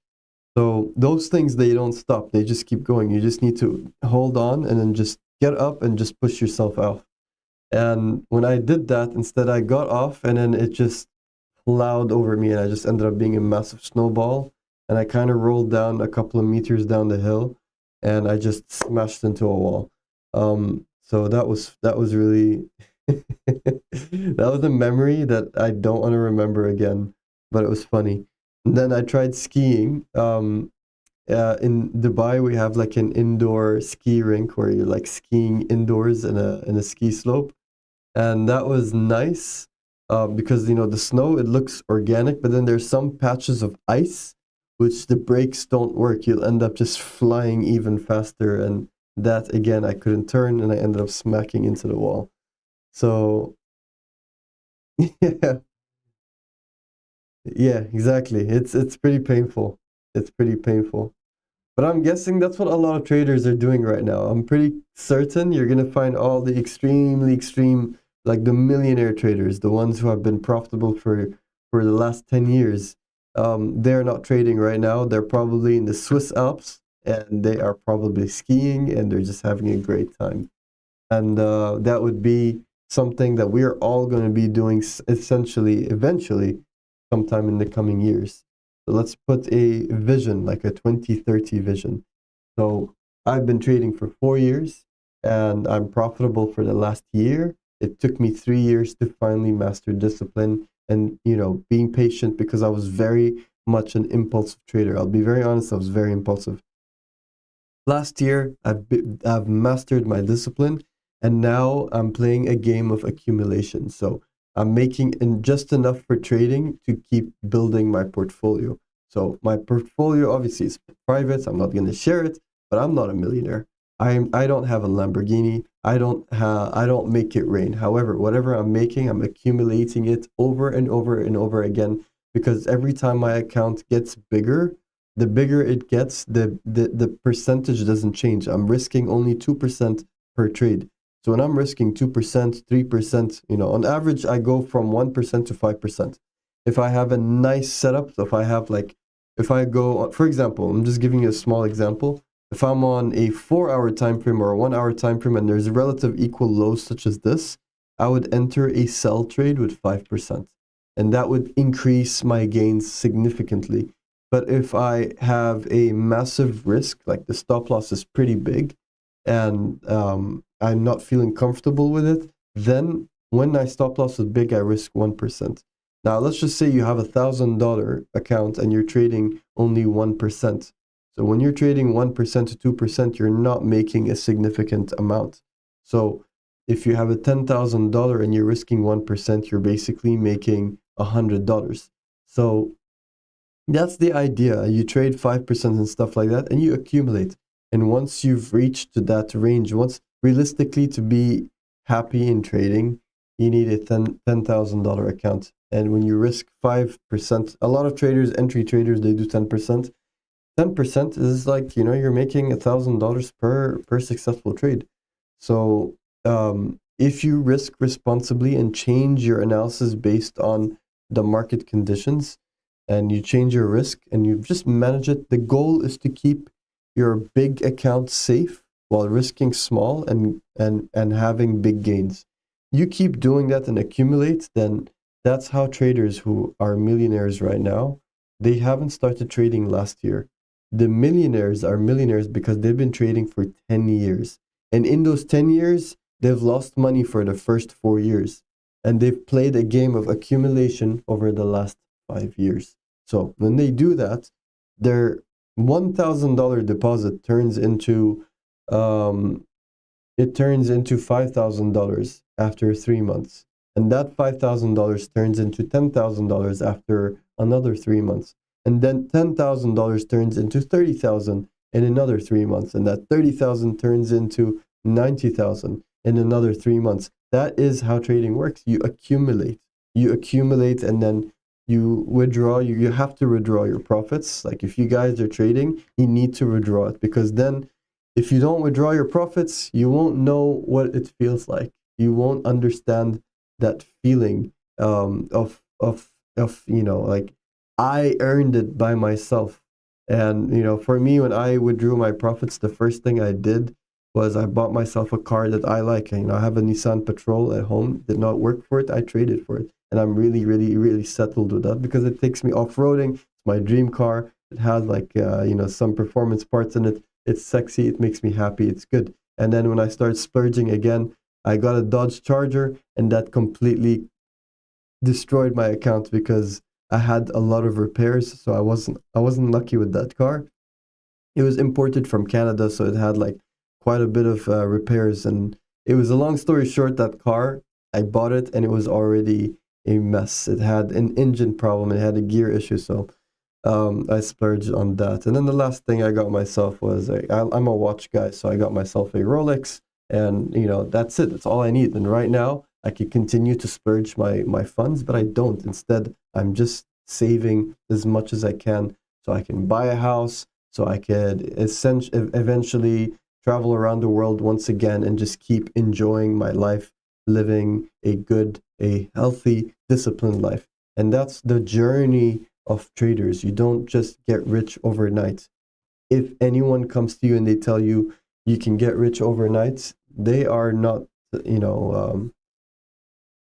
So those things, they don't stop. They just keep going. You just need to hold on and then just get up and just push yourself off. And when I did that, instead I got off and then it just plowed over me and I just ended up being a massive snowball. And I kind of rolled down a couple of meters down the hill and I just smashed into a wall. So that was really that was a memory that I don't want to remember again, but it was funny. And then I tried skiing. In Dubai, we have like an indoor ski rink where you're like skiing indoors in a ski slope, and that was nice because the snow, it looks organic, but then there's some patches of ice which the brakes don't work. You'll end up just flying even faster, and that again I couldn't turn, and I ended up smacking into the wall. So yeah, yeah, exactly. It's pretty painful. It's pretty painful. But I'm guessing that's what a lot of traders are doing right now. I'm pretty certain you're gonna find all the extremely extreme, like the millionaire traders, the ones who have been profitable for the last 10 years. They're not trading right now. They're probably in the Swiss Alps and they are probably skiing and they're just having a great time. And that would be something that we are all going to be doing essentially, eventually, sometime in the coming years. So let's put a vision, like a 2030 vision. So I've been trading for 4 years and I'm profitable for the last year. It took me 3 years to finally master discipline and, being patient because I was very much an impulsive trader. I'll be very honest, I was very impulsive. Last year, I've mastered my discipline, and now I'm playing a game of accumulation. So I'm making just enough for trading to keep building my portfolio. So my portfolio obviously is private. I'm not going to share it, but I'm not a millionaire. I don't have a Lamborghini. I don't make it rain. However, whatever I'm making, I'm accumulating it over and over and over again because every time my account gets bigger, the bigger it gets, the percentage doesn't change. I'm risking only 2% per trade. So when I'm risking 2%, 3%, on average, I go from 1% to 5%. If I have a nice setup, so if I go, for example, I'm just giving you a small example. If I'm on a 4-hour time frame or a 1-hour time frame and there's relative equal lows such as this, I would enter a sell trade with 5%. And that would increase my gains significantly. But if I have a massive risk, like the stop loss is pretty big, and I'm not feeling comfortable with it, then when my stop loss is big, I risk 1%. Now, let's just say you have $1,000 account and you're trading only 1%. So when you're trading 1% to 2%, you're not making a significant amount. So if you have a $10,000 and you're risking 1%, you're basically making $100. So that's the idea. You trade 5% and stuff like that, and you accumulate. And once you've reached that range, once realistically to be happy in trading, you need a $10,000 account. And when you risk 5%, a lot of traders, entry traders, they do 10%. 10% is like, you're making $1,000 per successful trade. So if you risk responsibly and change your analysis based on the market conditions, and you change your risk and you just manage it. The goal is to keep your big account safe while risking small and having big gains. You keep doing that and accumulate, then that's how traders who are millionaires right now, they haven't started trading last year. The millionaires are millionaires because they've been trading for 10 years. And in those 10 years, they've lost money for the first 4 years. And they've played a game of accumulation over the last 5 years. So when they do that, their $1,000 deposit turns into $5,000 after 3 months. And that $5,000 turns into $10,000 after another 3 months. And then $10,000 turns into $30,000 in another 3 months. And that 30,000 turns into 90,000 in another 3 months. That is how trading works. You accumulate. And then you withdraw. You have to withdraw your profits. Like if you guys are trading, you need to withdraw it, because then if you don't withdraw your profits, you won't know what it feels like. You won't understand that feeling of like, I earned it by myself. And for me, when I withdrew my profits, the first thing I did was I bought myself a car that I like. I have a Nissan Patrol at home. Did not work for it. I traded for it, and I'm really, really, really settled with that because it takes me off-roading. It's my dream car. It has like some performance parts in it. It's sexy. It makes me happy. It's good. And then when I start splurging again, I got a Dodge Charger, and that completely destroyed my account because I had a lot of repairs. So I wasn't lucky with that car. It was imported from Canada, so it had like quite a bit of repairs. And it was, a long story short, that car, I bought it and it was already a mess. It had an engine problem. It had a gear issue. So I splurged on that. And then the last thing I got myself was I'm a watch guy, so I got myself a Rolex, and that's it. That's all I need. And right now I could continue to splurge my funds, but I don't. Instead, I'm just saving as much as I can so I can buy a house, so I could eventually travel around the world once again and just keep enjoying my life, living a healthy, disciplined life. And that's the journey of traders. You don't just get rich overnight. If anyone comes to you and they tell you you can get rich overnight, they are not,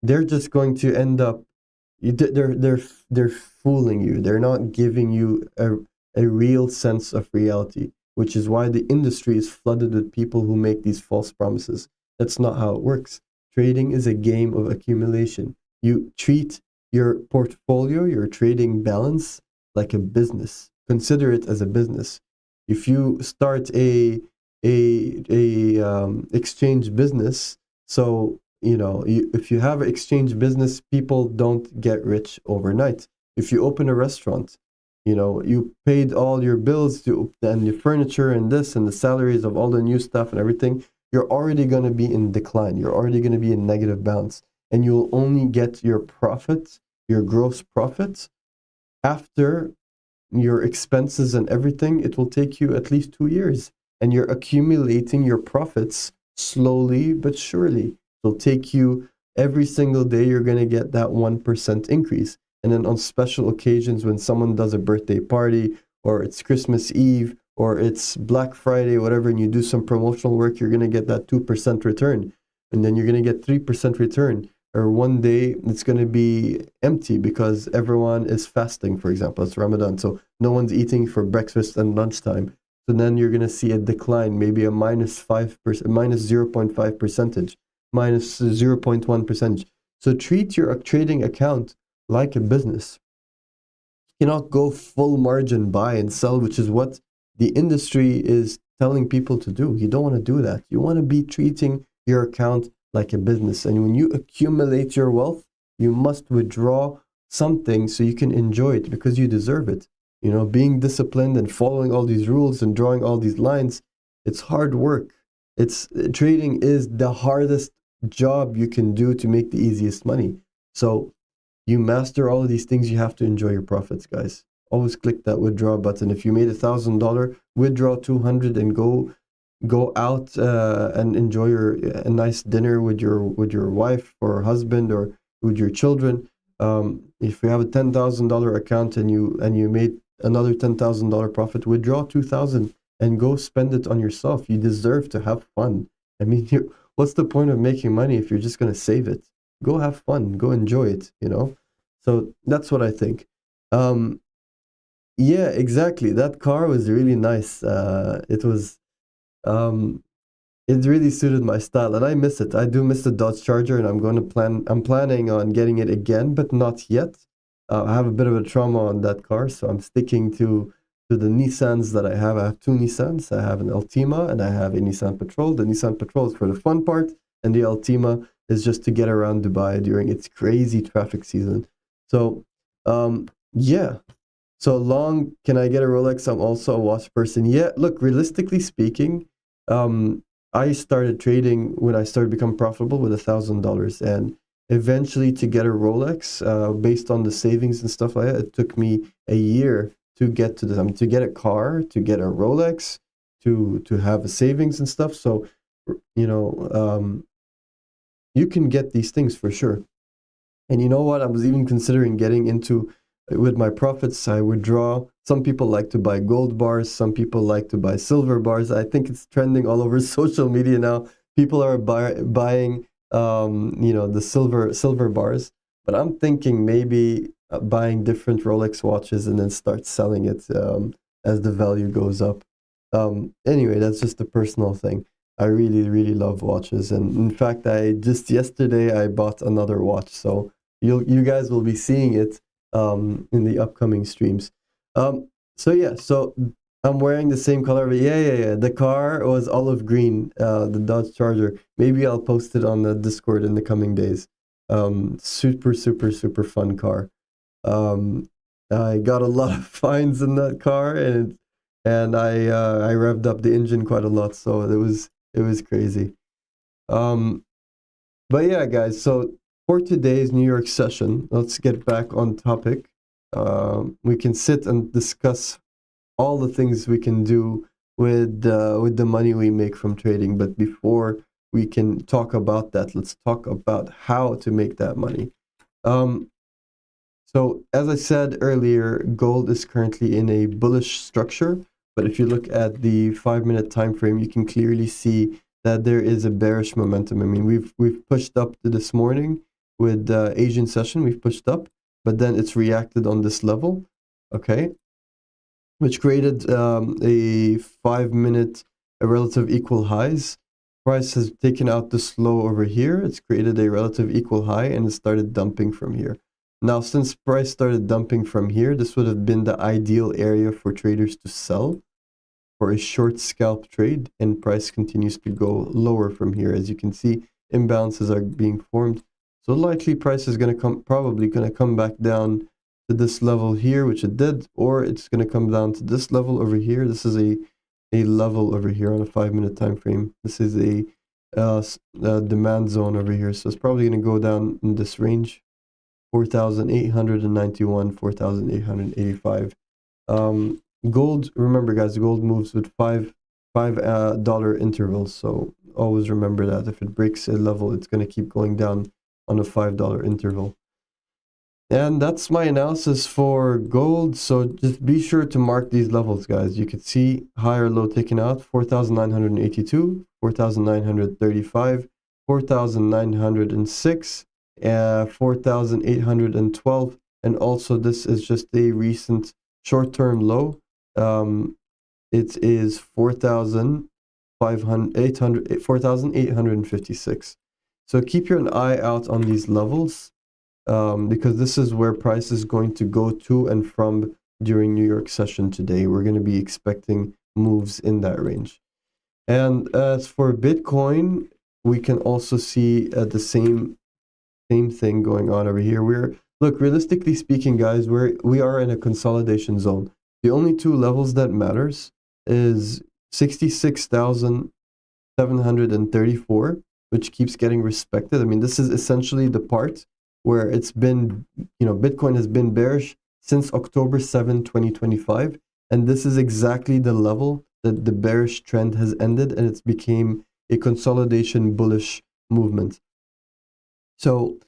they're just going to end up, they're fooling you. They're not giving you a real sense of reality, which is why the industry is flooded with people who make these false promises. That's not how it works. Trading is a game of accumulation. You treat your portfolio, your trading balance, like a business. Consider it as a business. If you start a exchange business, so if you have an exchange business, people don't get rich overnight. If you open a restaurant, you paid all your bills and your furniture and this and the salaries of all the new stuff and everything, you're already going to be in decline. You're already going to be in negative balance. And you'll only get your profit, your gross profit, after your expenses and everything. It will take you at least 2 years. And you're accumulating your profits slowly but surely. It'll take you every single day, you're going to get that 1% increase. And then on special occasions, when someone does a birthday party, or it's Christmas Eve, or it's Black Friday, whatever, and you do some promotional work, you're going to get that 2% return. And then you're going to get 3% return. Or one day it's going to be empty because everyone is fasting, for example. It's Ramadan. So no one's eating for breakfast and lunchtime. So then you're going to see a decline, maybe a -5%, minus 0.5 percentage, minus 0.1 percentage. So treat your trading account like a business. You cannot go full margin buy and sell, which is what the industry is telling people to do. You don't want to do that. You want to be treating your account like a business. And when you accumulate your wealth, you must withdraw something so you can enjoy it because you deserve it. Being disciplined and following all these rules and drawing all these lines, it's hard work. Trading is the hardest job you can do to make the easiest money. So you master all of these things, you have to enjoy your profits, guys. Always click that withdraw button. If you made $1,000, withdraw 200 and go out and enjoy a nice dinner with your wife or husband or with your children. If you have a $10,000 account and you made another $10,000 profit, withdraw 2,000 and go spend it on yourself. You deserve to have fun. I mean, what's the point of making money if you're just going to save it? Go have fun, go enjoy it, So that's what I think. Yeah, exactly. That car was really nice. It really suited my style, and I miss it. I do miss the Dodge Charger, and I'm planning on getting it again, but not yet. I have a bit of a trauma on that car, so I'm sticking to the Nissans that I have. I have two Nissans. I have an Altima and I have a Nissan Patrol. The Nissan Patrol is for the fun part, and the Altima is just to get around Dubai during its crazy traffic season. So, yeah. So long, can I get a Rolex? I'm also a watch person. Yeah, look, realistically speaking, I started trading when I started becoming profitable with $1,000, and eventually to get a Rolex, based on the savings and stuff like that, it took me a year to get to them, to get a car, to get a Rolex, to have a savings and stuff. So, you know, you can get these things for sure. And you know what? I was even considering getting into, with my profits, I withdraw. Some people like to buy gold bars. Some people like to buy silver bars. I think it's trending all over social media now. People are buying, the silver bars. But I'm thinking maybe buying different Rolex watches and then start selling it as the value goes up. Anyway, that's just a personal thing. I really, really love watches. And in fact, yesterday I bought another watch. So you guys will be seeing it in the upcoming streams. So yeah, so I'm wearing the same color. Yeah. The car was olive green, the Dodge Charger. Maybe I'll post it on the Discord in the coming days. Super, super, super fun car. I got a lot of fines in that car, and I revved up the engine quite a lot, so it was crazy. But yeah, guys, so for today's New York session, let's get back on topic. We can sit and discuss all the things we can do with the money we make from trading. But before we can talk about that, let's talk about how to make that money. So as I said earlier, gold is currently in a bullish structure. But if you look at the 5-minute time frame, you can clearly see that there is a bearish momentum. I mean, we've pushed up to this morning with the Asian session. We've pushed up, but then it's reacted on this level, okay, which created a 5-minute relative equal highs. Price has taken out this low over here. It's created a relative equal high, and it started dumping from here. Now, since price started dumping from here, this would have been the ideal area for traders to sell for a short scalp trade, and price continues to go lower from here. As you can see, imbalances are being formed. So likely price is going to probably going to come back down to this level here, which it did, or it's going to come down to this level over here. This is a level over here on a 5-minute time frame. This is a demand zone over here. So it's probably going to go down in this range. 4,891, 4,885. Gold, remember guys, gold moves with $5 intervals. So always remember that if it breaks a level, it's going to keep going down on a $5 interval. And that's my analysis for gold. So just be sure to mark these levels, guys. You could see higher low taken out, 4,982, 4,935, 4,906. 4,812, and also this is just a recent short-term low. It is 4,856. So keep your eye out on these levels, because this is where price is going to go to and from during New York session today. We're going to be expecting moves in that range. And as for Bitcoin, we can also see the same thing going on over here. Look, realistically speaking, guys, we are in a consolidation zone. The only two levels that matters is 66,734, which keeps getting respected. I mean, this is essentially the part where it's been, Bitcoin has been bearish since October 7, 2025, and this is exactly the level that the bearish trend has ended, and it's became a consolidation bullish movement. So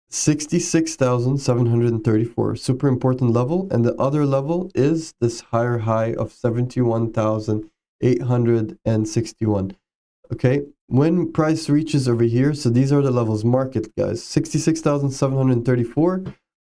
66,734, super important level. And the other level is this higher high of 71,861. Okay, when price reaches over here, so these are the levels, market guys, 66,734,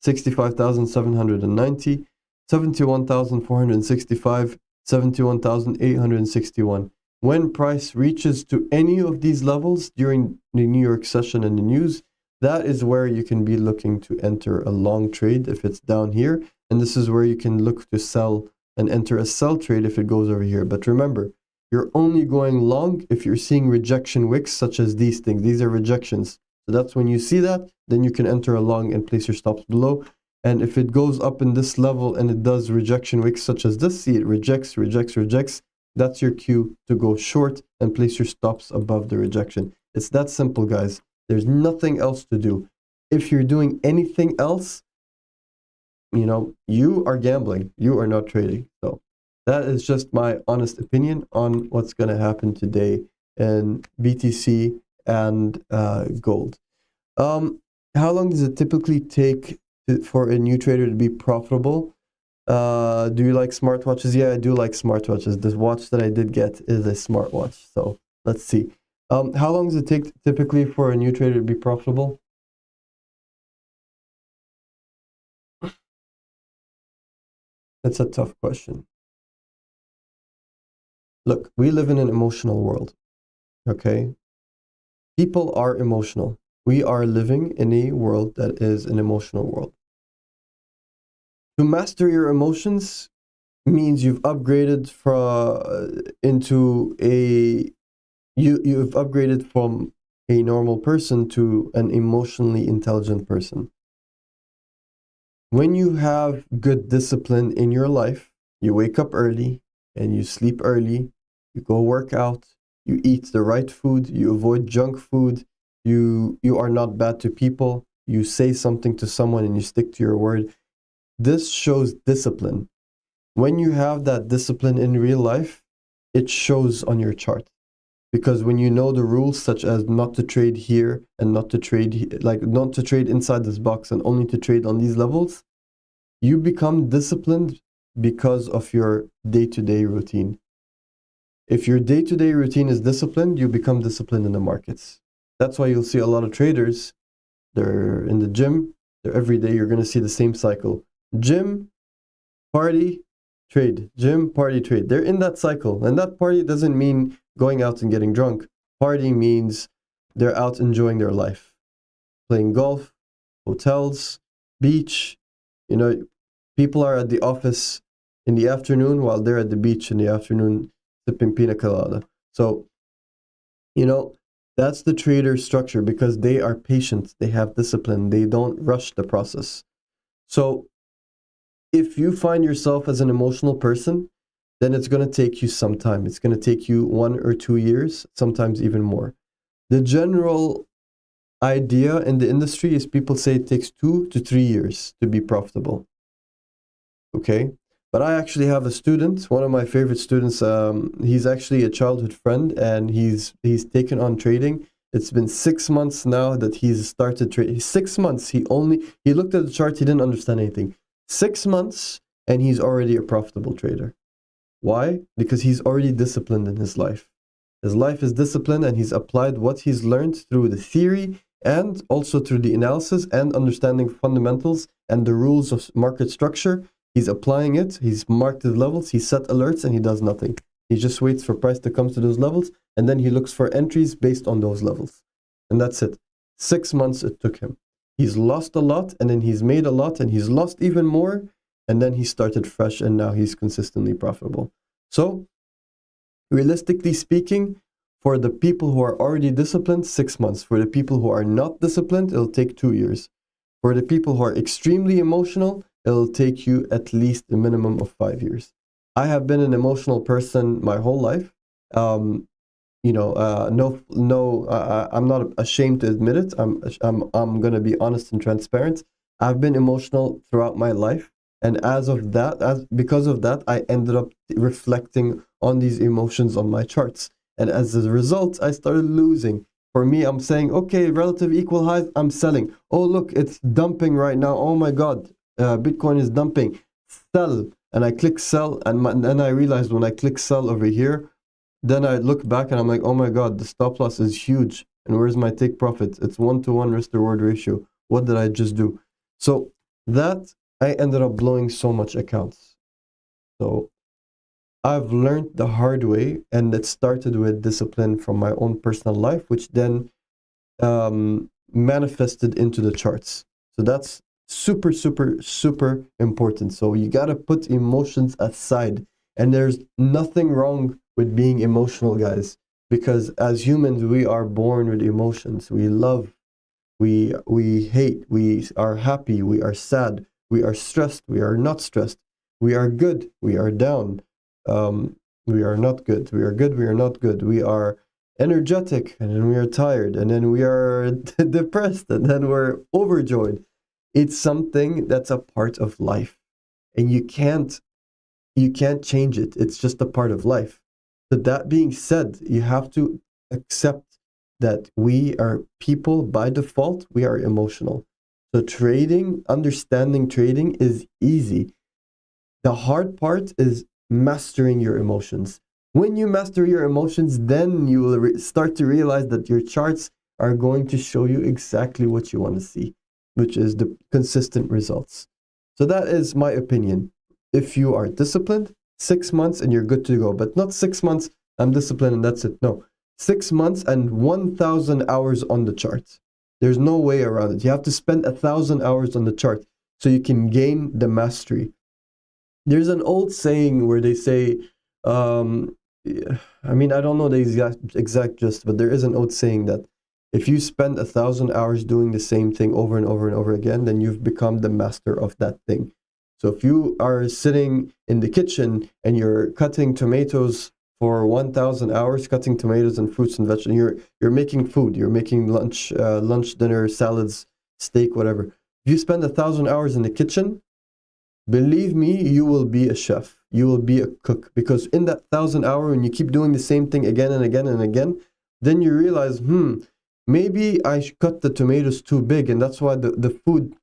65,790, 71,465, 71,861. When price reaches to any of these levels during the New York session and the news, that is where you can be looking to enter a long trade if it's down here. And this is where you can look to sell and enter a sell trade if it goes over here. But remember, You're only going long if you're seeing rejection wicks such as these things. These are rejections. So that's when you see that, then you can enter a long and place your stops below. And if it goes up in this level and it does rejection wicks such as this, see it rejects, rejects, rejects, that's your cue to go short and place your stops above the rejection. It's that simple, guys. There's nothing else to do. If you're doing anything else, you know, you are gambling. You are not trading. So that is just my honest opinion on what's going to happen today in BTC and gold. How long does it typically take for a new trader to be profitable? Do you like smartwatches? Yeah, I do like smartwatches. This watch that I did get is a smartwatch. So let's see. How long does it take typically for a new trader to be profitable? That's a tough question. Look, we live in an emotional world, okay? People are emotional. We are living in a world that is an emotional world. To master your emotions means you've upgraded you've upgraded from a normal person to an emotionally intelligent person. When you have good discipline in your life, you wake up early and you sleep early, you go work out, you eat the right food, you avoid junk food, you are not bad to people, you say something to someone and you stick to your word. This shows discipline. When you have that discipline in real life, it shows on your chart. Because when you know the rules, such as not to trade here and not to trade not to trade inside this box and only to trade on these levels, you become disciplined because of your day-to-day routine. If your day-to-day routine is disciplined, you become disciplined in the markets. That's why you'll see a lot of traders, they're in the gym, they're every day, you're going to see the same cycle. Gym, party, trade. Gym, party, trade. They're in that cycle. And that party doesn't mean going out and getting drunk. Party means they're out enjoying their life. Playing golf, hotels, beach. You know, people are at the office in the afternoon while they're at the beach in the afternoon sipping pina colada. So, you know, that's the trader structure because they are patient. They have discipline. They don't rush the process. So if you find yourself as an emotional person, then it's going to take you some time. It's going to take you 1 or 2 years, sometimes even more. The general idea in the industry is people say it takes 2 to 3 years to be profitable. Okay? But I actually have a student, one of my favorite students. He's actually a childhood friend and he's taken on trading. It's been 6 months now that he's started trading. 6 months. He looked at the chart, he didn't understand anything. 6 months and he's already a profitable trader. Why? Because he's already disciplined in his life. His life is disciplined and he's applied what he's learned through the theory and also through the analysis and understanding fundamentals and the rules of market structure. He's applying it, he's marked the levels, he set alerts and he does nothing. He just waits for price to come to those levels and then he looks for entries based on those levels. And that's it. 6 months it took him. He's lost a lot and then he's made a lot and he's lost even more and then he started fresh and now he's consistently profitable. So, realistically speaking, for the people who are already disciplined, 6 months. For the people who are not disciplined, it'll take 2 years. For the people who are extremely emotional, it'll take you at least a minimum of 5 years. I have been an emotional person my whole life. I'm not ashamed to admit it. I'm gonna be honest and transparent. I've been emotional throughout my life, and because of that, I ended up reflecting on these emotions on my charts. And as a result, I started losing. For me, I'm saying, okay, relative equal highs, I'm selling. Oh, look, it's dumping right now. Oh my God, Bitcoin is dumping. Sell. And I click sell. And then I realized when I click sell over here, then I look back and I'm like, oh my God, the stop loss is huge. And where's my take profit? It's 1-to-1 risk to reward ratio. What did I just do? So that I ended up blowing so much accounts. So I've learned the hard way, and it started with discipline from my own personal life, which then manifested into the charts. So that's super, super, super important. So you got to put emotions aside, and there's nothing wrong with being emotional, guys, because as humans, we are born with emotions. We love, we hate, we are happy, we are sad, we are stressed, we are not stressed, we are good, we are down, we are not good, we are good, we are not good, we are energetic, and then we are tired, and then we are depressed, and then we're overjoyed. It's something that's a part of life, and you can't change it. It's just a part of life. So that being said, you have to accept that we are people by default, we are emotional. So trading, understanding trading is easy. The hard part is mastering your emotions. When you master your emotions, then you will start to realize that your charts are going to show you exactly what you want to see, which is the consistent results. So that is my opinion. If you are disciplined, 6 months and you're good to go. But not 6 months, I'm disciplined and that's it. No, 6 months and 1,000 hours on the chart. There's no way around it. You have to spend 1,000 hours on the chart so you can gain the mastery. There's an old saying where they say, um, I mean, I don't know the exact gist, but there is an old saying that if you spend 1,000 hours doing the same thing over and over and over again, then you've become the master of that thing. So if you are sitting in the kitchen and you're cutting tomatoes for 1,000 hours, cutting tomatoes and fruits and vegetables, you're making food, you're making lunch, dinner, salads, steak, whatever. If you spend 1,000 hours in the kitchen, believe me, you will be a chef. You will be a cook, because in that 1,000 hour, when you keep doing the same thing again and again and again, then you realize, maybe I cut the tomatoes too big, and that's why the food,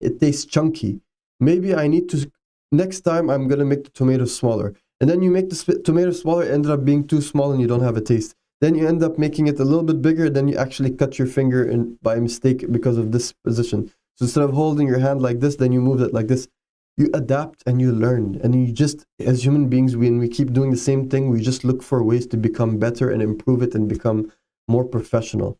it tastes chunky. Maybe I need to, next time I'm going to make the tomatoes smaller. And then you make the tomato smaller, it ended up being too small and you don't have a taste. Then you end up making it a little bit bigger, then you actually cut your finger in by mistake because of this position. So instead of holding your hand like this, then you move it like this. You adapt and you learn. And you just, as human beings, when we keep doing the same thing, we just look for ways to become better and improve it and become more professional.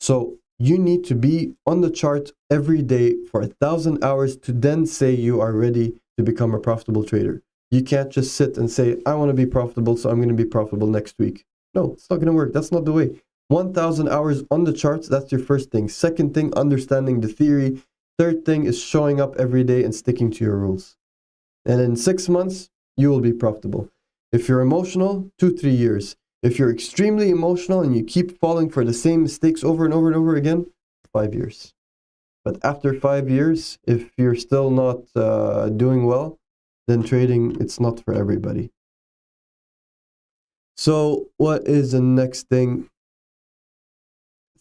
So you need to be on the chart every day for 1,000 hours to then say you are ready to become a profitable trader. You can't just sit and say, I want to be profitable, so I'm going to be profitable next week. No, it's not going to work. That's not the way. 1,000 hours on the charts, that's your first thing. Second thing, understanding the theory. Third thing is showing up every day and sticking to your rules. And in 6 months, you will be profitable. If you're emotional, 2-3 years. If you're extremely emotional and you keep falling for the same mistakes over and over and over again, 5 years. But after 5 years, if you're still not doing well, then trading, it's not for everybody. So what is the next thing?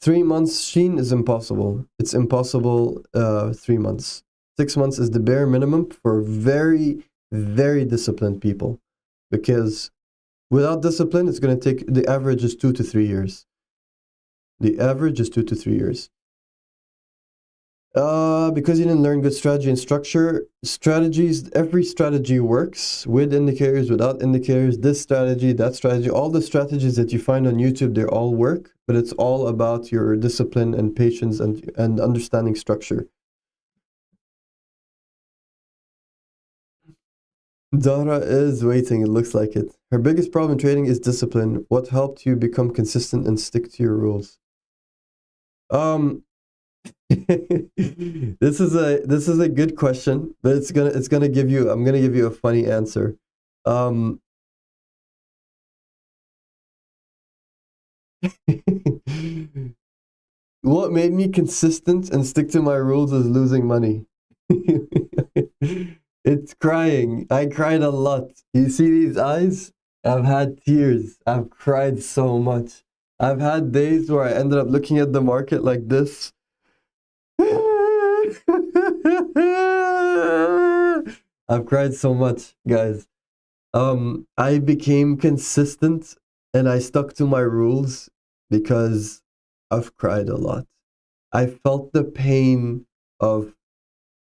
3 months Sheen is impossible. It's impossible 3 months. 6 months is the bare minimum for very, very disciplined people. Because without discipline, it's going to take, the average is 2 to 3 years. The average is 2 to 3 years. Because you didn't learn good strategy and structure. Strategies, every strategy works with indicators, without indicators, this strategy, that strategy, all the strategies that you find on YouTube, they all work, but it's all about your discipline and patience and understanding structure. Dara is waiting, it looks like it. Her biggest problem in trading is discipline. What helped you become consistent and stick to your rules? This is a good question, but I'm gonna give you a funny answer. What made me consistent and stick to my rules is losing money. It's crying. I cried a lot. You see these eyes? I've had tears. I've cried so much. I've had days where I ended up looking at the market like this. I've cried so much, guys. I became consistent and I stuck to my rules because I've cried a lot. I felt the pain of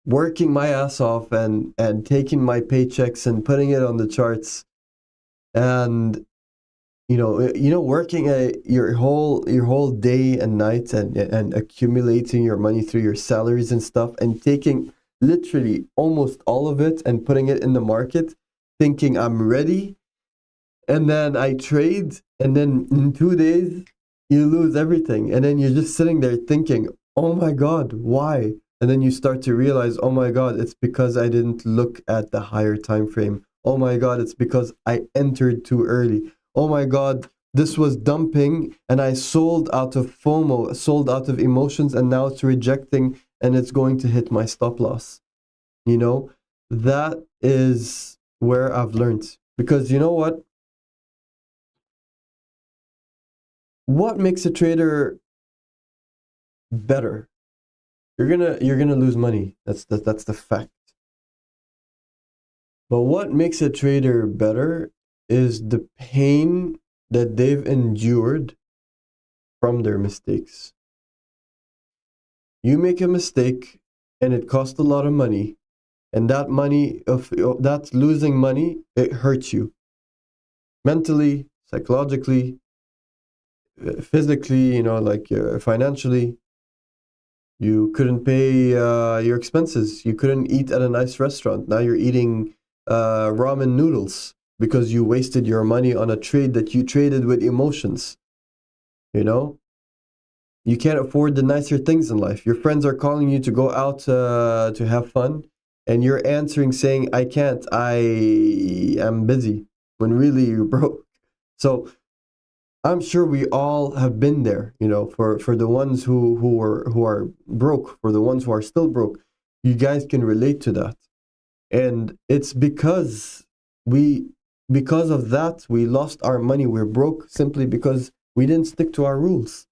working my ass off and taking my paychecks and putting it on the charts, and working your whole day and night and accumulating your money through your salaries and stuff, and taking literally almost all of it and putting it in the market, thinking I'm ready, and then I trade, and then in 2 days you lose everything, and then you're just sitting there thinking, oh my god, why? And then you start to realize, oh my god, it's because I didn't look at the higher time frame. Oh my god, it's because I entered too early. Oh my god, this was dumping and I sold out of FOMO, sold out of emotions, and now it's rejecting and it's going to hit my stop loss. You know, that is where I've learned. Because you know what? What makes a trader better? You're gonna lose money. That's the fact. But what makes a trader better is the pain that they've endured from their mistakes. You make a mistake and it costs a lot of money, and that money of that's losing money, it hurts you mentally, psychologically, physically, like financially. You couldn't pay your expenses. You couldn't eat at a nice restaurant. Now you're eating ramen noodles because you wasted your money on a trade that you traded with emotions. You know, you can't afford the nicer things in life. Your friends are calling you to go out to have fun, and you're answering saying, I can't, I am busy, when really you're broke. So I'm sure we all have been there, for the ones who are broke, for the ones who are still broke. You guys can relate to that. And it's we because of that we lost our money. We're broke simply because we didn't stick to our rules.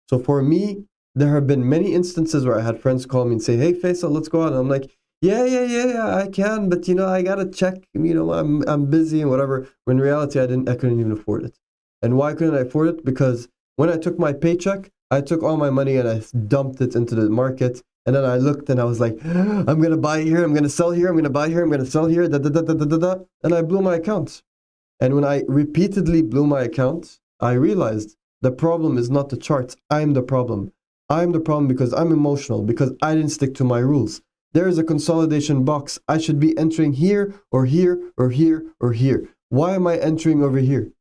So for me, there have been many instances where I had friends call me and say, "Hey Faisal, let's go out." And I'm like, yeah, I can, but I gotta check. I'm busy and whatever. When in reality, I couldn't even afford it. And why couldn't I afford it? Because when I took my paycheck, I took all my money and I dumped it into the market. And then I looked and I was like, I'm gonna buy here, I'm gonna sell here, I'm gonna buy here, I'm gonna sell here, da da da da da da da. And I blew my account. And when I repeatedly blew my account, I realized the problem is not the charts. I'm the problem. I'm the problem because I'm emotional, because I didn't stick to my rules. There is a consolidation box. I should be entering here or here or here or here. Why am I entering over here?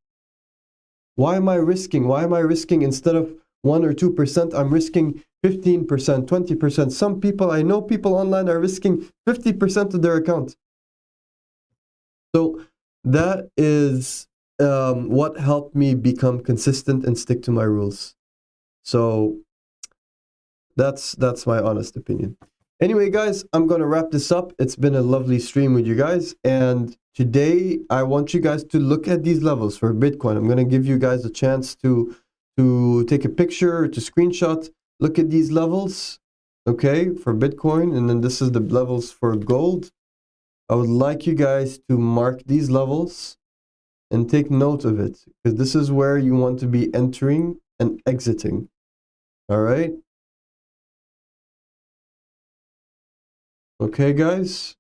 Why am I risking? Why am I risking instead of 1 or 2%? I'm risking 15%, 20%. Some people, I know people online are risking 50% of their account. So that is what helped me become consistent and stick to my rules. So that's my honest opinion. Anyway, guys, I'm going to wrap this up. It's been a lovely stream with you guys. And today, I want you guys to look at these levels for Bitcoin. I'm going to give you guys a chance to take a picture, to screenshot, look at these levels, okay, for Bitcoin. And then this is the levels for gold. I would like you guys to mark these levels and take note of it, because this is where you want to be entering and exiting. All right? Okay, guys?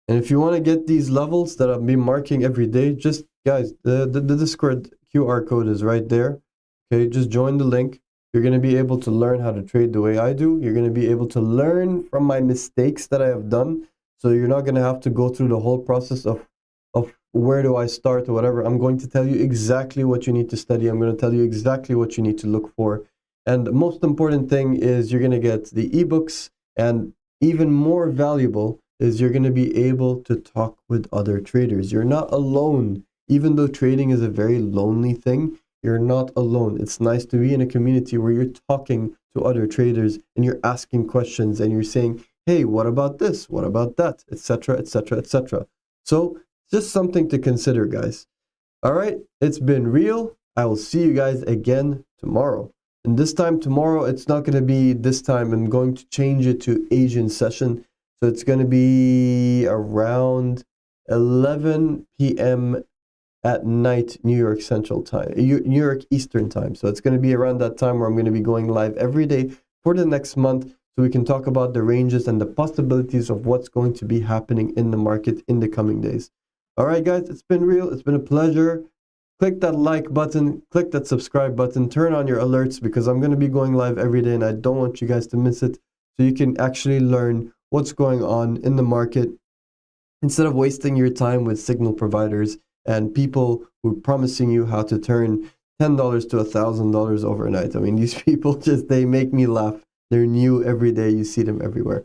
And if you want to get these levels that I'll be marking every day, just, guys, the Discord QR code is right there. Okay, just join the link. You're going to be able to learn how to trade the way I do. You're going to be able to learn from my mistakes that I have done. So you're not going to have to go through the whole process of where do I start or whatever. I'm going to tell you exactly what you need to study. I'm going to tell you exactly what you need to look for. And the most important thing is you're going to get the ebooks, and even more valuable is you're going to be able to talk with other traders. You're not alone. Even though trading is a very lonely thing, you're not alone. It's nice to be in a community where you're talking to other traders and you're asking questions and you're saying, hey, what about this? What about that? Etc., etc., etc. So just something to consider, guys. All right, it's been real. I will see you guys again tomorrow. And this time tomorrow, it's not going to be this time. I'm going to change it to Asian session. So it's going to be around 11 p.m. at night, New York Central Time, New York Eastern Time. So it's going to be around that time where I'm going to be going live every day for the next month, so we can talk about the ranges and the possibilities of what's going to be happening in the market in the coming days. All right, guys, it's been real. It's been a pleasure. Click that like button, click that subscribe button, turn on your alerts, because I'm going to be going live every day and I don't want you guys to miss it, so you can actually learn what's going on in the market instead of wasting your time with signal providers and people who are promising you how to turn $10 to $1,000 overnight. I mean, these people they make me laugh. They're new every day. You see them everywhere.